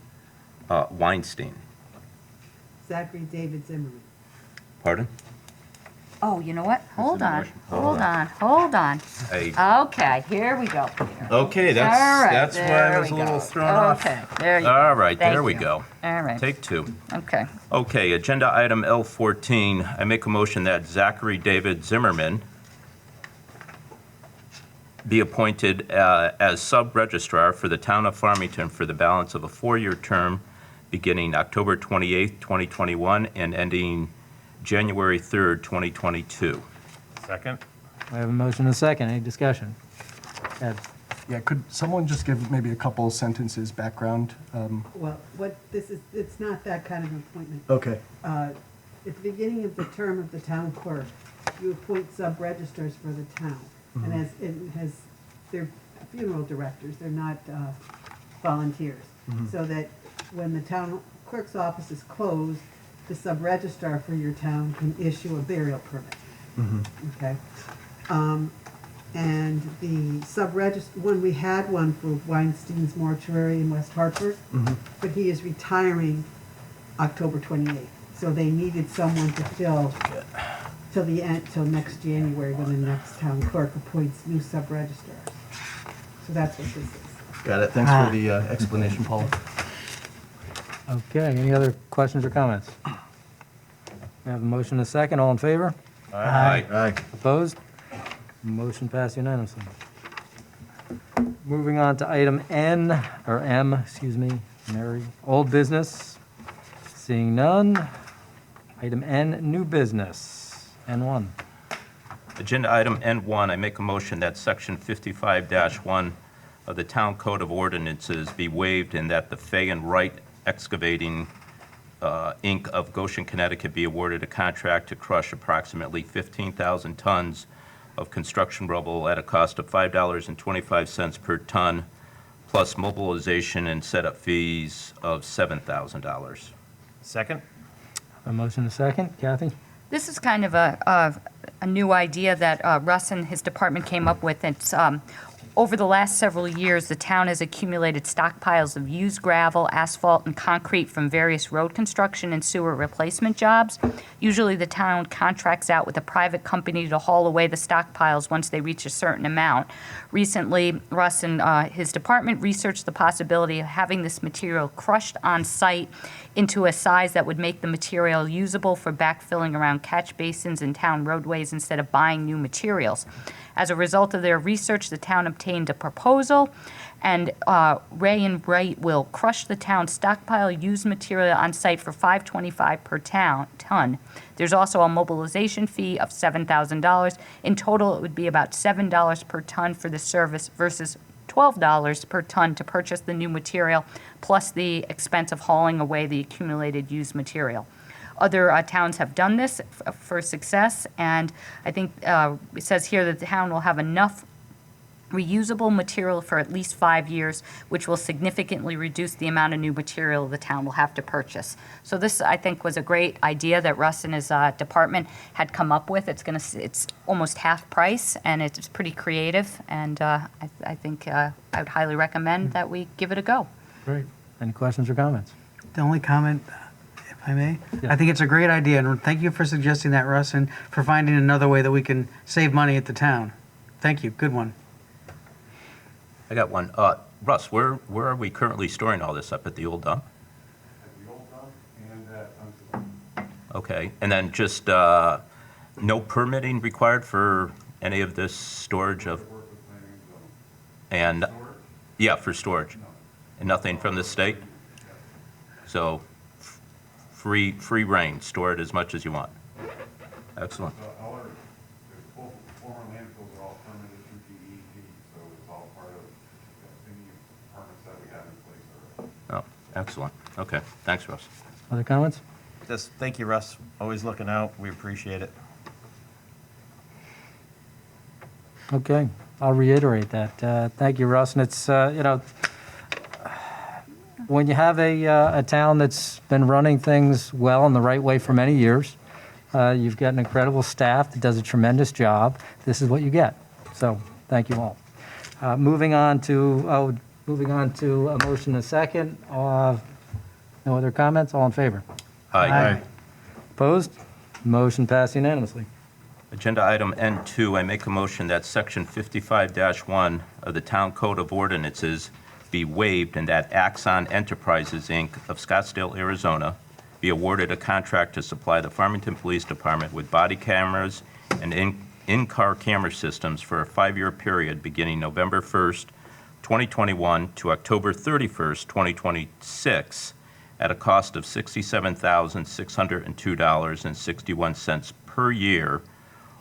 Weinstein. Zachary David Zimmerman. Pardon? Oh, you know what? Hold in the on, motion. hold on. I- Okay, here we go. Okay, All right, that's why I there was a we little go. thrown off. Okay, there you go. All right, Thank there we you. go. All right. Take two. Okay. Okay, agenda item L14, I make a motion that Zachary David Zimmerman be appointed as sub-registrar for the town of Farmington for the balance of a 4-year term beginning October 28th, 2021 and ending January 3rd, 2022. Second? We have a motion and a second. Any discussion? Ed? Yeah, could someone just give maybe a couple sentences background? Well, what this is, it's not that kind of appointment. Okay. At the beginning of the term of the town clerk, you appoint sub-registers for the town. And they're funeral directors, they're not volunteers. So that when the town clerk's office is closed, the sub-registrar for your town can issue a burial permit. Okay? And the one, we had one for Weinstein's Mortuary in West Hartford, but he is retiring October 28th. So they needed someone to fill till the end, till next January, when the next town clerk appoints new sub-registrars. So that's what this is. Got it. Thanks for the explanation, Paula. Okay, any other questions or comments? We have a motion and a second. All in favor? Aye. Aye. Opposed? Motion passed unanimously. Moving on to item N, or M, excuse me, Mary. Old business. Seeing none. Item N, new business. N1. Agenda item N1, I make a motion that section 55-1 of the Town Code of Ordinances be waived and that the Fay and Wright Excavating, Inc. of Goshen, Connecticut be awarded a contract to crush approximately 15,000 tons of construction rubble at a cost of $5.25 per ton, plus mobilization and setup fees of $7,000. Second? A motion and a second. Kathy? This is kind of a new idea that Russ and his department came up with. It's over the last several years, the town has accumulated stockpiles of used gravel, asphalt, and concrete from various road construction and sewer replacement jobs. Usually the town contracts out with a private company to haul away the stockpiles once they reach a certain amount. Recently, Russ and his department researched the possibility of having this material crushed on site into a size that would make the material usable for backfilling around catch basins and town roadways instead of buying new materials. As a result of their research, the town obtained a proposal, and Ray and Wright will crush the town's stockpile used material on site for $5.25 per ton. There's also a mobilization fee of $7,000. In total, it would be about $7 per ton for the service versus $12 per ton to purchase the new material, plus the expense of hauling away the accumulated used material. Other towns have done this for success, and I think it says here that the town will have enough reusable material for at least 5 years, which will significantly reduce the amount of new material the town will have to purchase. So this, I think, was a great idea that Russ and his department had come up with. It's almost half price, and it's pretty creative, and I think I would highly recommend that we give it a go. Great. Any questions or comments? The only comment, if I may, Yeah. I think it's a great idea, and thank you for suggesting that, Russ, and for finding another way that we can save money at the town. Thank you. Good one. I got one. Russ, where are we currently storing all this? Up at the old dump? At the old dump and at Untitled. Okay, and then just no permitting required for any of this storage of? And, yeah, for storage? And nothing from the state? So free reign, store it as much as you want. Excellent. All our former landfills are all permitted through DEP, so it's all part of any permits that we have in place already. Oh, excellent. Okay, thanks, Russ. Other comments? Just thank you, Russ. Always looking out. We appreciate it. Okay, I'll reiterate that. Thank you, Russ. And it's, when you have a town that's been running things well in the right way for many years, you've got an incredible staff that does a tremendous job. This is what you get. So thank you all. Moving on to a motion and a second. No other comments? All in favor? Aye. Opposed? Motion passed unanimously. Agenda item N2, I make a motion that section 55-1 of the Town Code of Ordinances be waived and that Axon Enterprises, Inc. of Scottsdale, Arizona, be awarded a contract to supply the Farmington Police Department with body cameras and in-car camera systems for a 5-year period beginning November 1st, 2021 to October 31st, 2026, at a cost of $67,602.61 per year,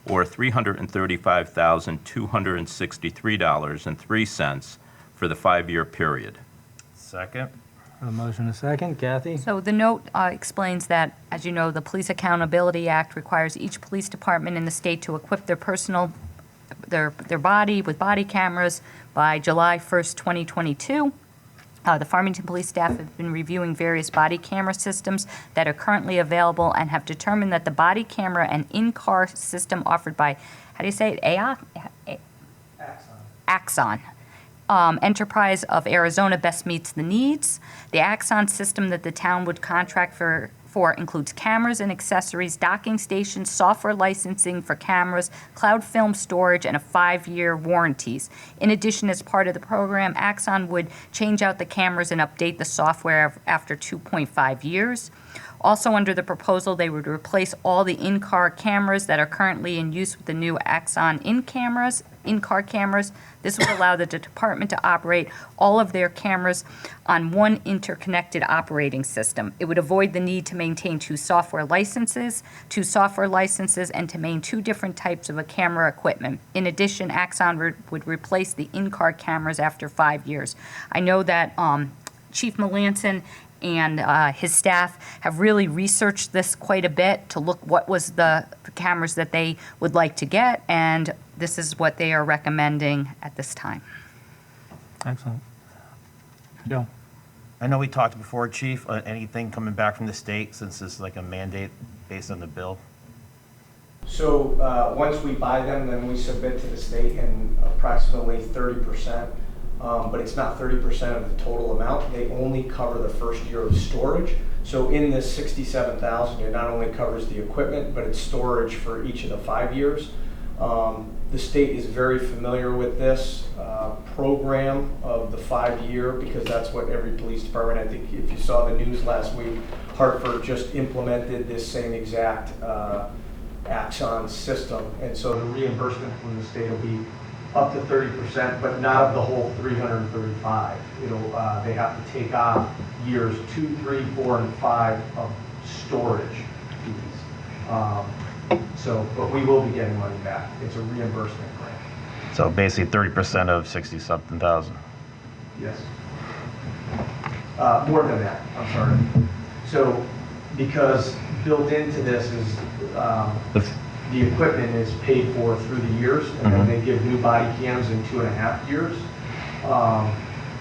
or $335,263.03 for the 5-year period. Second? A motion and a second. Kathy? So the note explains that, as you know, the Police Accountability Act requires each police department in the state to equip their body with body cameras by July 1st, 2022. The Farmington police staff have been reviewing various body camera systems that are currently available and have determined that the body camera and in-car system offered by, how do you say it, Axon. Enterprise of Arizona best meets the needs. The Axon system that the town would contract for includes cameras and accessories, docking stations, software licensing for cameras, cloud film storage, and a 5-year warranties. In addition, as part of the program, Axon would change out the cameras and update the software after 2.5 years. Also under the proposal, they would replace all the in-car cameras that are currently in use with the new Axon in-car cameras. This would allow the department to operate all of their cameras on one interconnected operating system. It would avoid the need to maintain two software licenses, and to maintain 2 different types of camera equipment. In addition, Axon would replace the in-car cameras after 5 years. I know that Chief Melanson and his staff have really researched this quite a bit to look what was the cameras that they would like to get, and this is what they are recommending at this time. Excellent. Joe? I know we talked before, Chief, anything coming back from the state since this is like a mandate based on the bill? So once we buy them, then we submit to the state in approximately 30%. But it's not 30% of the total amount. They only cover the first year of storage. So in this $67,000, it not only covers the equipment, but it's storage for each of the 5 years. The state is very familiar with this program of the 5-year because that's what every police department, I think if you saw the news last week, Hartford just implemented this same exact Axon system. And so the reimbursement from the state will be up to 30%, but not of the whole 335. They have to take off years 2, 3, 4, and 5 of storage fees. But we will be getting money back. It's a reimbursement grant. So basically 30% of 60-something thousand. Yes. More than that, I'm sorry. So because built into this is the equipment is paid for through the years, and then they give new body cams in 2.5 years.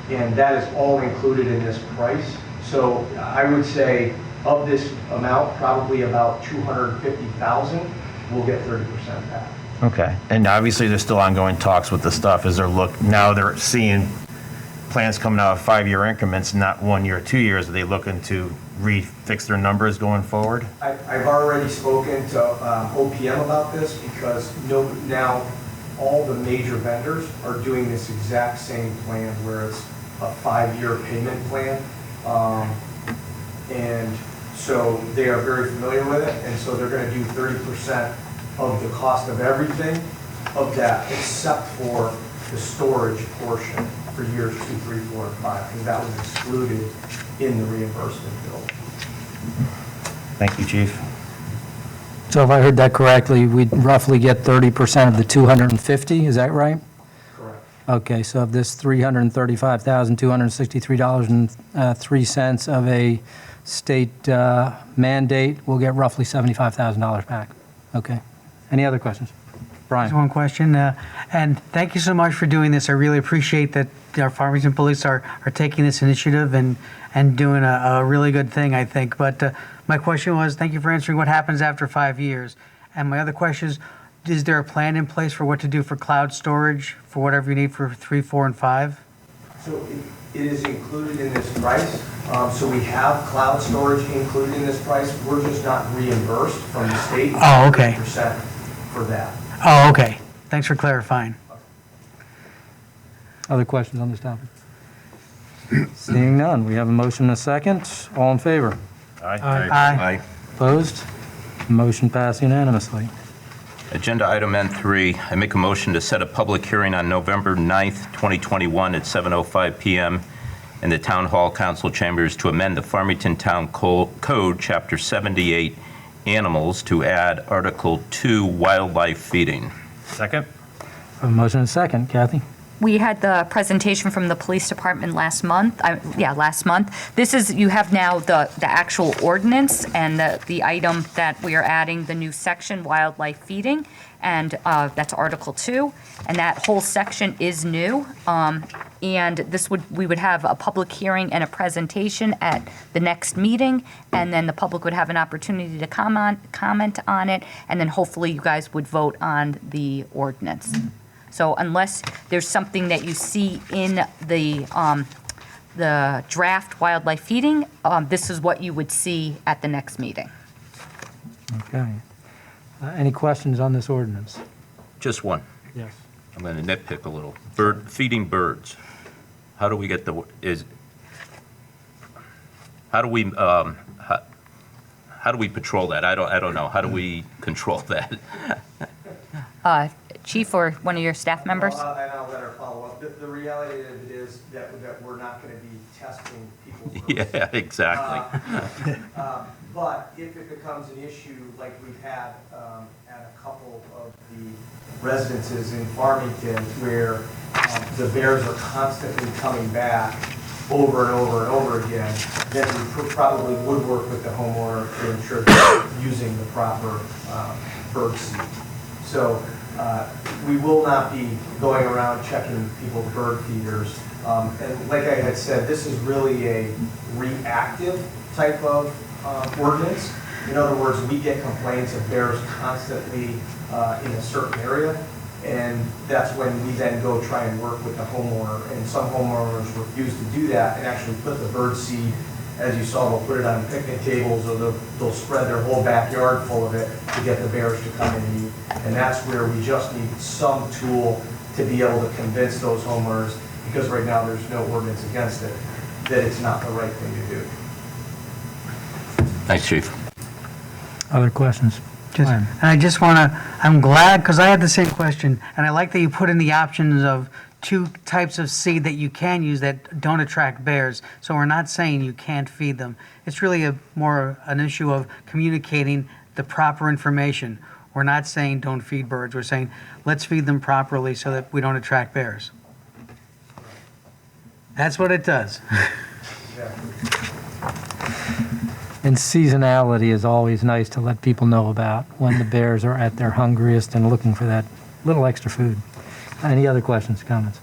And that is all included in this price. So I would say of this amount, probably about $250,000 will get 30% back. Okay, and obviously there's still ongoing talks with the stuff. Now they're seeing plans coming out of 5-year increments, not 1 year, 2 years. Are they looking to fix their numbers going forward? I've already spoken to OPM about this because now all the major vendors are doing this exact same plan where it's a 5-year payment plan. And so they are very familiar with it, and so they're going to do 30% of the cost of everything of that except for the storage portion for years 2, 3, 4, and 5, because that was excluded in the reimbursement bill. Thank you, Chief. So if I heard that correctly, we'd roughly get 30% of the 250, is that right? Correct. Okay, so of this $335,263.03 of a state mandate, we'll get roughly $75,000 back. Okay. Any other questions? Brian? Just one question, and thank you so much for doing this. I really appreciate that our Farmington Police are taking this initiative and doing a really good thing, I think. But my question was, thank you for answering what happens after 5 years. And my other question is there a plan in place for what to do for cloud storage for whatever you need for 3, 4, and 5? So it is included in this price. So we have cloud storage included in this price. We're just not reimbursed from the state. Oh, okay. 30% for that. Oh, okay. Thanks for clarifying. Other questions on this topic? Seeing none, we have a motion and a second. All in favor? Aye. Aye. Opposed? Motion passed unanimously. Agenda item N3, I make a motion to set a public hearing on November 9th, 2021 at 7:05 p.m. in the Town Hall Council Chambers to amend the Farmington Town Code, Chapter 78, Animals, to add Article 2, Wildlife Feeding. Second? A motion and a second. Kathy? We had the presentation from the police department last month. Last month. This is, you have now the actual ordinance and the item that we are adding, the new section, wildlife feeding, and that's Article 2. And that whole section is new. And we would have a public hearing and a presentation at the next meeting, and then the public would have an opportunity to comment on it, and then hopefully you guys would vote on the ordinance. So unless there's something that you see in the draft wildlife feeding, this is what you would see at the next meeting. Okay. Any questions on this ordinance? Just one. Yes. I'm going to nitpick a little. Feeding birds. How do we get how do we patrol that? I don't know. How do we control that? Chief or one of your staff members? And I'll let her follow up. The reality of it is that we're not going to be testing people's birds. Yeah, exactly. But if it becomes an issue like we've had at a couple of the residences in Farmington where the bears are constantly coming back over and over and over again, then we probably would work with the homeowner to ensure that they're using the proper bird seed. So we will not be going around checking people's bird feeders. And like I had said, this is really a reactive type of ordinance. In other words, we get complaints of bears constantly in a certain area, and that's when we then go try and work with the homeowner. And some homeowners refuse to do that and actually put the bird seed, as you saw, they'll put it on picnic tables, or they'll spread their whole backyard full of it to get the bears to come and eat. And that's where we just need some tool to be able to convince those homeowners, because right now there's no ordinance against it, that it's not the right thing to do. Thanks, Chief. Other questions? I'm glad, because I had the same question, and I like that you put in the options of 2 types of seed that you can use that don't attract bears. So we're not saying you can't feed them. It's really more an issue of communicating the proper information. We're not saying don't feed birds. We're saying let's feed them properly so that we don't attract bears. That's what it does. And seasonality is always nice to let people know about when the bears are at their hungriest and looking for that little extra food. Any other questions, comments?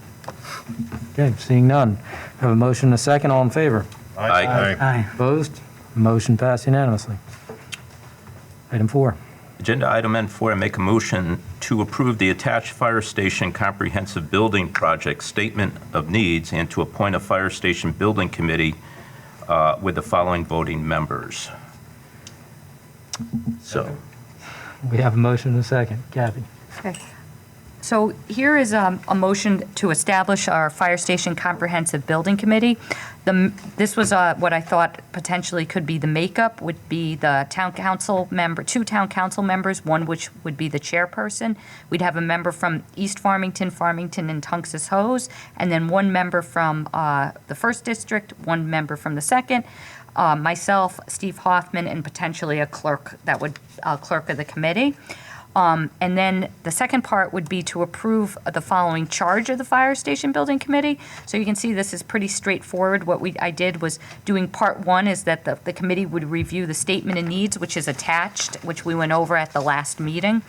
Okay, seeing none. I have a motion and a second. All in favor? Aye. Opposed? Motion passed unanimously. Item 4. Agenda item N4, I make a motion to approve the attached fire station comprehensive building project statement of needs and to appoint a fire station building committee with the following voting members. So, We have a motion and a second. Kathy? Okay. So here is a motion to establish our Fire Station Comprehensive Building Committee. This was what I thought potentially could be the makeup, would be the town council member, 2 town council members, one which would be the chairperson. We'd have a member from East Farmington, and Tunxus Hose, and then 1 member from the 1st District, 1 member from the 2nd, myself, Steve Hoffman, and potentially a clerk that would, clerk of the committee. And then the second part would be to approve the following charge of the Fire Station Building Committee. So you can see this is pretty straightforward. What I did was doing part 1 is that the committee would review the statement of needs, which is attached, which we went over at the last meeting.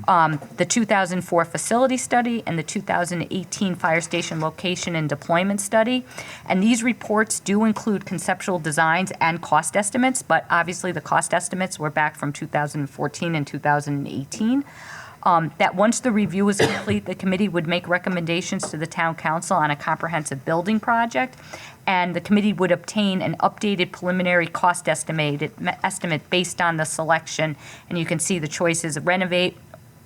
The 2004 facility study and the 2018 fire station location and deployment study. And these reports do include conceptual designs and cost estimates, but obviously the cost estimates were back from 2014 and 2018. That once the review is complete, the committee would make recommendations to the town council on a comprehensive building project, and the committee would obtain an updated preliminary cost estimate based on the selection. And you can see the choices: renovate,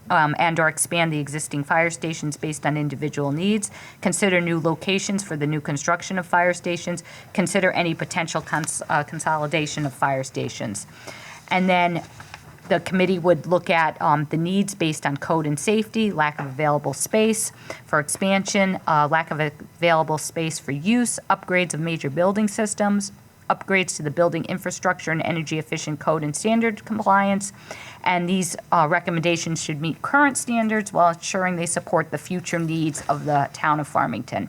and/or expand the existing fire stations based on individual needs, consider new locations for the new construction of fire stations, consider any potential consolidation of fire stations. And then the committee would look at the needs based on code and safety, lack of available space for expansion, lack of available space for use, upgrades of major building systems, upgrades to the building infrastructure and energy-efficient code and standard compliance. And these recommendations should meet current standards while ensuring they support the future needs of the town of Farmington.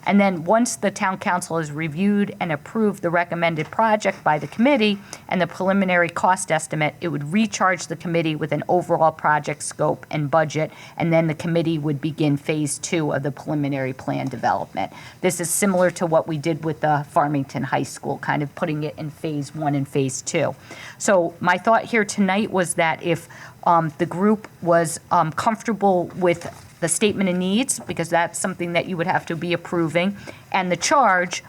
And then once the town council has reviewed and approved the recommended project by the committee and the preliminary cost estimate, it would recharge the committee with an overall project scope and budget, and then the committee would begin phase 2 of the preliminary plan development. This is similar to what we did with the Farmington High School, kind of putting it in phase 1 and phase 2. So my thought here tonight was that if the group was comfortable with the statement of needs, because that's something that you would have to be approving, and the charge,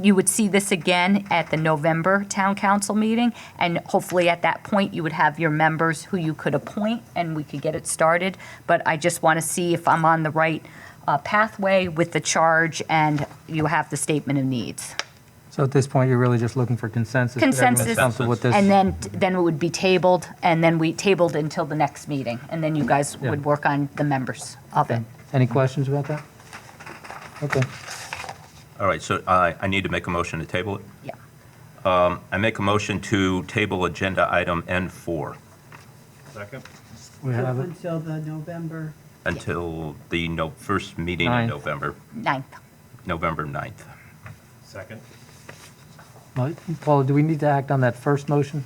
you would see this again at the November town council meeting, and hopefully at that point you would have your members who you could appoint and we could get it started. But I just want to see if I'm on the right pathway with the charge and you have the statement of needs. So at this point, you're really just looking for consensus? That everyone's Consensus, comfortable with this? and then it would be tabled, and then we tabled until the next meeting, and then you guys Yeah. would work on the members of it. Any questions about that? Okay. All right, so I need to make a motion to table it? Yeah. I make a motion to table agenda item N4 Second? We have it. Until the November, until the first meeting in 9th. November, 9th. November 9th. Second? Well, Paula, do we need to act on that first motion?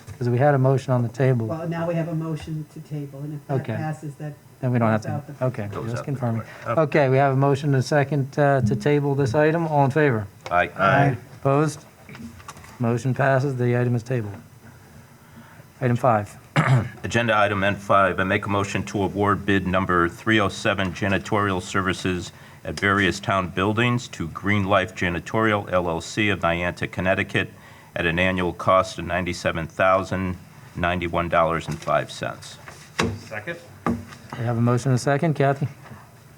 Because we had a motion on the table, well, now we have a motion to table, and if that Okay. passes, that. then we don't have goes out to, the- okay, Goes just out the confirming. door. Okay, we have a motion and a second to table this item. All in favor? Aye. Opposed? Motion passes. The item is tabled. Item 5. Agenda item N5, I make a motion to award bid number 307 janitorial services at various town buildings to Green Life Janitorial LLC of Niantic, Connecticut, at an annual cost of $97,091.05. Second? We have a motion and a second. Kathy?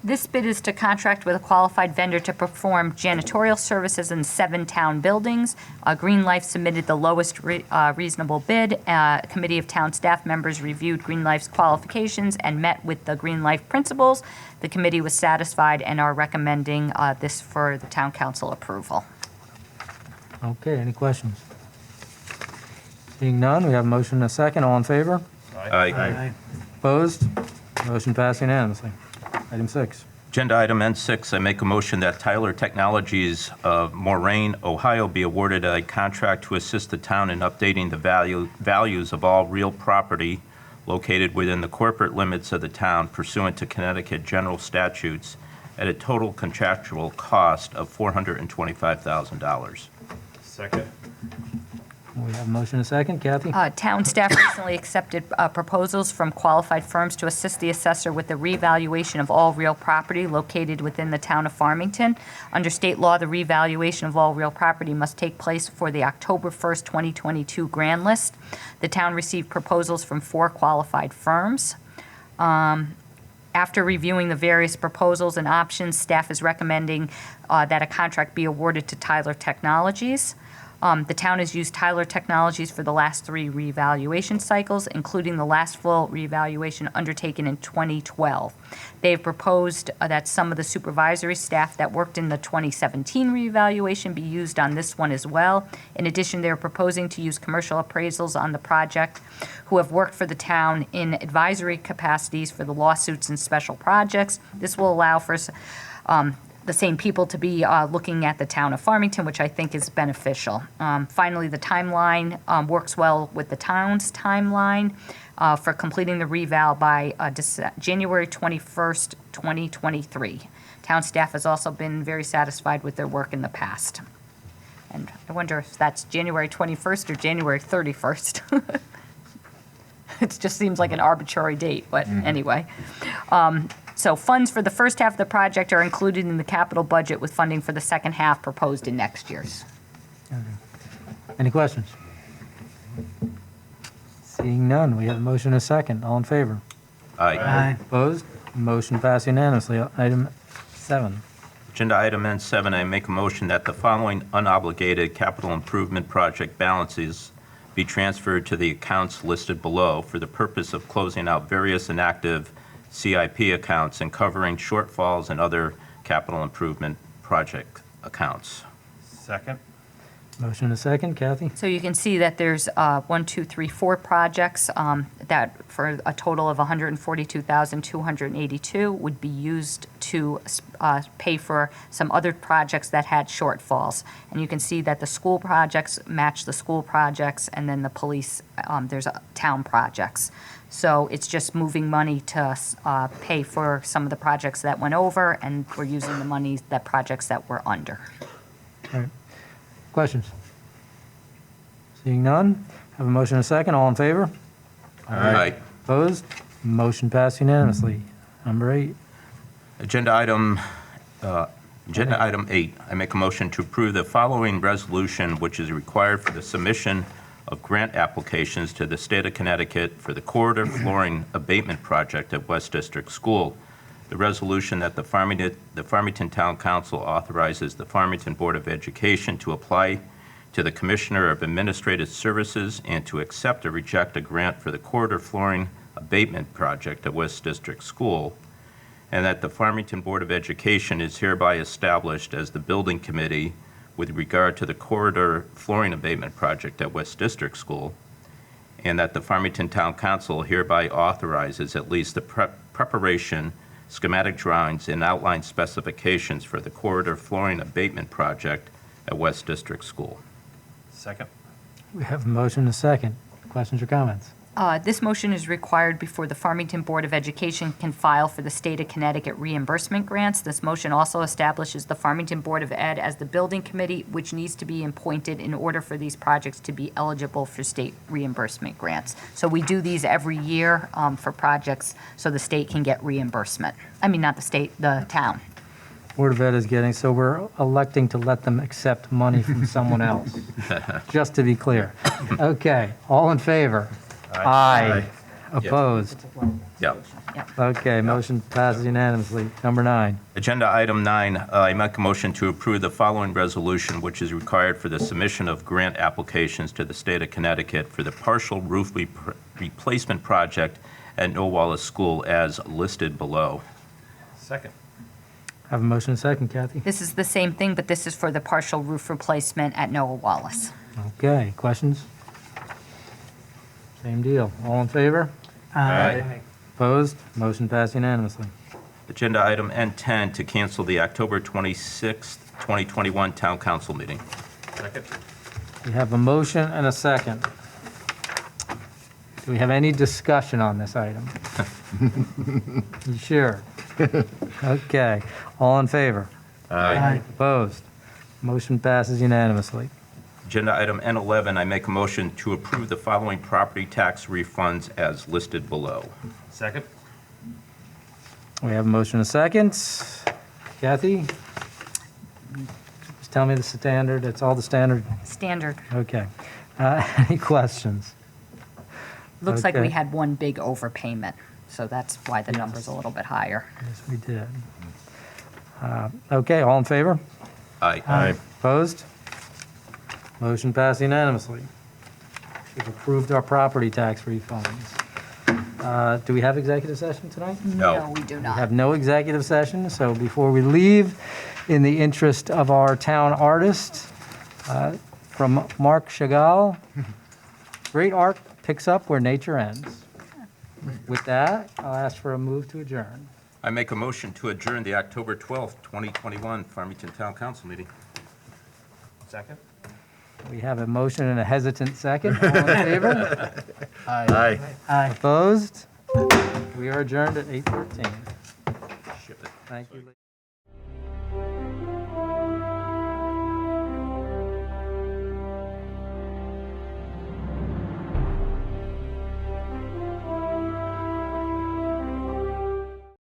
This bid is to contract with a qualified vendor to perform janitorial services in 7 town buildings. Green Life submitted the lowest reasonable bid. A committee of town staff members reviewed Green Life's qualifications and met with the Green Life principals. The committee was satisfied and are recommending this for the town council approval. Okay, any questions? Seeing none, we have a motion and a second. All in favor? Aye. Opposed? Motion passed unanimously. Item 6. Agenda item N6, I make a motion that Tyler Technologies of Moraine, Ohio be awarded a contract to assist the town in updating the values of all real property located within the corporate limits of the town pursuant to Connecticut general statutes at a total contractual cost of $425,000. Second? We have a motion and a second. Kathy? Town staff recently accepted proposals from qualified firms to assist the assessor with the revaluation of all real property located within the town of Farmington. Under state law, the revaluation of all real property must take place for the October 1st, 2022 grand list. The town received proposals from 4 qualified firms. After reviewing the various proposals and options, staff is recommending that a contract be awarded to Tyler Technologies. The town has used Tyler Technologies for the last 3 revaluation cycles, including the last full revaluation undertaken in 2012. They have proposed that some of the supervisory staff that worked in the 2017 revaluation be used on this one as well. In addition, they're proposing to use commercial appraisals on the project who have worked for the town in advisory capacities for the lawsuits and special projects. This will allow for the same people to be looking at the town of Farmington, which I think is beneficial. Finally, the timeline works well with the town's timeline for completing the reval by January 21st, 2023. Town staff has also been very satisfied with their work in the past. And I wonder if that's January 21st or January 31st. It just seems like an arbitrary date, but anyway. So funds for the first half of the project are included in the capital budget with funding for the second half proposed in next year's. Any questions? Seeing none, we have a motion and a second. All in favor? Aye. Opposed? Motion passed unanimously. Item 7. Agenda item N7, I make a motion that the following unobligated capital improvement project balances be transferred to the accounts listed below for the purpose of closing out various inactive CIP accounts and covering shortfalls and other capital improvement project accounts. Second. Motion and a second. Kathy? So you can see that there's 4 projects that, for a total of $142,282, would be used to pay for some other projects that had shortfalls. And you can see that the school projects match the school projects, and then the police, there's town projects. So it's just moving money to pay for some of the projects that went over, and we're using the money, that projects that were under. All right. Questions? Seeing none, have a motion and a second. All in favor? Aye. Opposed? Motion passed unanimously. Number 8. Agenda item 8, I make a motion to approve the following resolution, which is required for the submission of grant applications to the state of Connecticut for the corridor flooring abatement project at West District School. The resolution that the Farmington Town Council authorizes the Farmington Board of Education to apply to the Commissioner of Administrative Services and to accept or reject a grant for the corridor flooring abatement project at West District School, and that the Farmington Board of Education is hereby established as the building committee with regard to the corridor flooring abatement project at West District School, and that the Farmington Town Council hereby authorizes at least the preparation, schematic drawings, and outline specifications for the corridor flooring abatement project at West District School. Second. We have a motion and a second. Questions or comments? This motion is required before the Farmington Board of Education can file for the state of Connecticut reimbursement grants. This motion also establishes the Farmington Board of Ed as the building committee, which needs to be appointed in order for these projects to be eligible for state reimbursement grants. So we do these every year for projects so the state can get reimbursement. I mean, not the state, the town. Board of Ed is getting, so we're electing to let them accept money from someone else, just to be clear. Okay, all in favor? Aye. Opposed? Yeah. Okay, motion passes unanimously. Number 9. Agenda item 9, I make a motion to approve the following resolution, which is required for the submission of grant applications to the state of Connecticut for the partial roof replacement project at Noah Wallace School as listed below. Second. Have a motion and a second. Kathy? This is the same thing, but this is for the partial roof replacement at Noah Wallace. Okay, questions? Same deal. All in favor? Aye. Opposed? Motion passed unanimously. Agenda item N10, to cancel the October 26th, 2021 Town Council meeting. Second. We have a motion and a second. Do we have any discussion on this item? You sure? Okay. All in favor? Aye. Opposed? Motion passes unanimously. Agenda item N11, I make a motion to approve the following property tax refunds as listed below. Second. We have a motion and a second. Kathy? Just tell me the standard. It's all the standard? Standard. Okay. Any questions? Looks like we Okay. had one big overpayment, so that's why the number's a little bit higher. Yes, we did. Okay, all in favor? Aye. Opposed? Motion passed unanimously. We've approved our property tax refunds. Do we have executive session tonight? No. We do We not. have no executive session, so before we leave, in the interest of our town artist, from Marc Chagall, great art picks up where nature ends. With that, I'll ask for a move to adjourn. I make a motion to adjourn the October 12th, 2021 Farmington Town Council meeting. Second. We have a motion and a hesitant second. All in favor? Aye. Aye. Opposed? We are adjourned at 8:13. Thank you.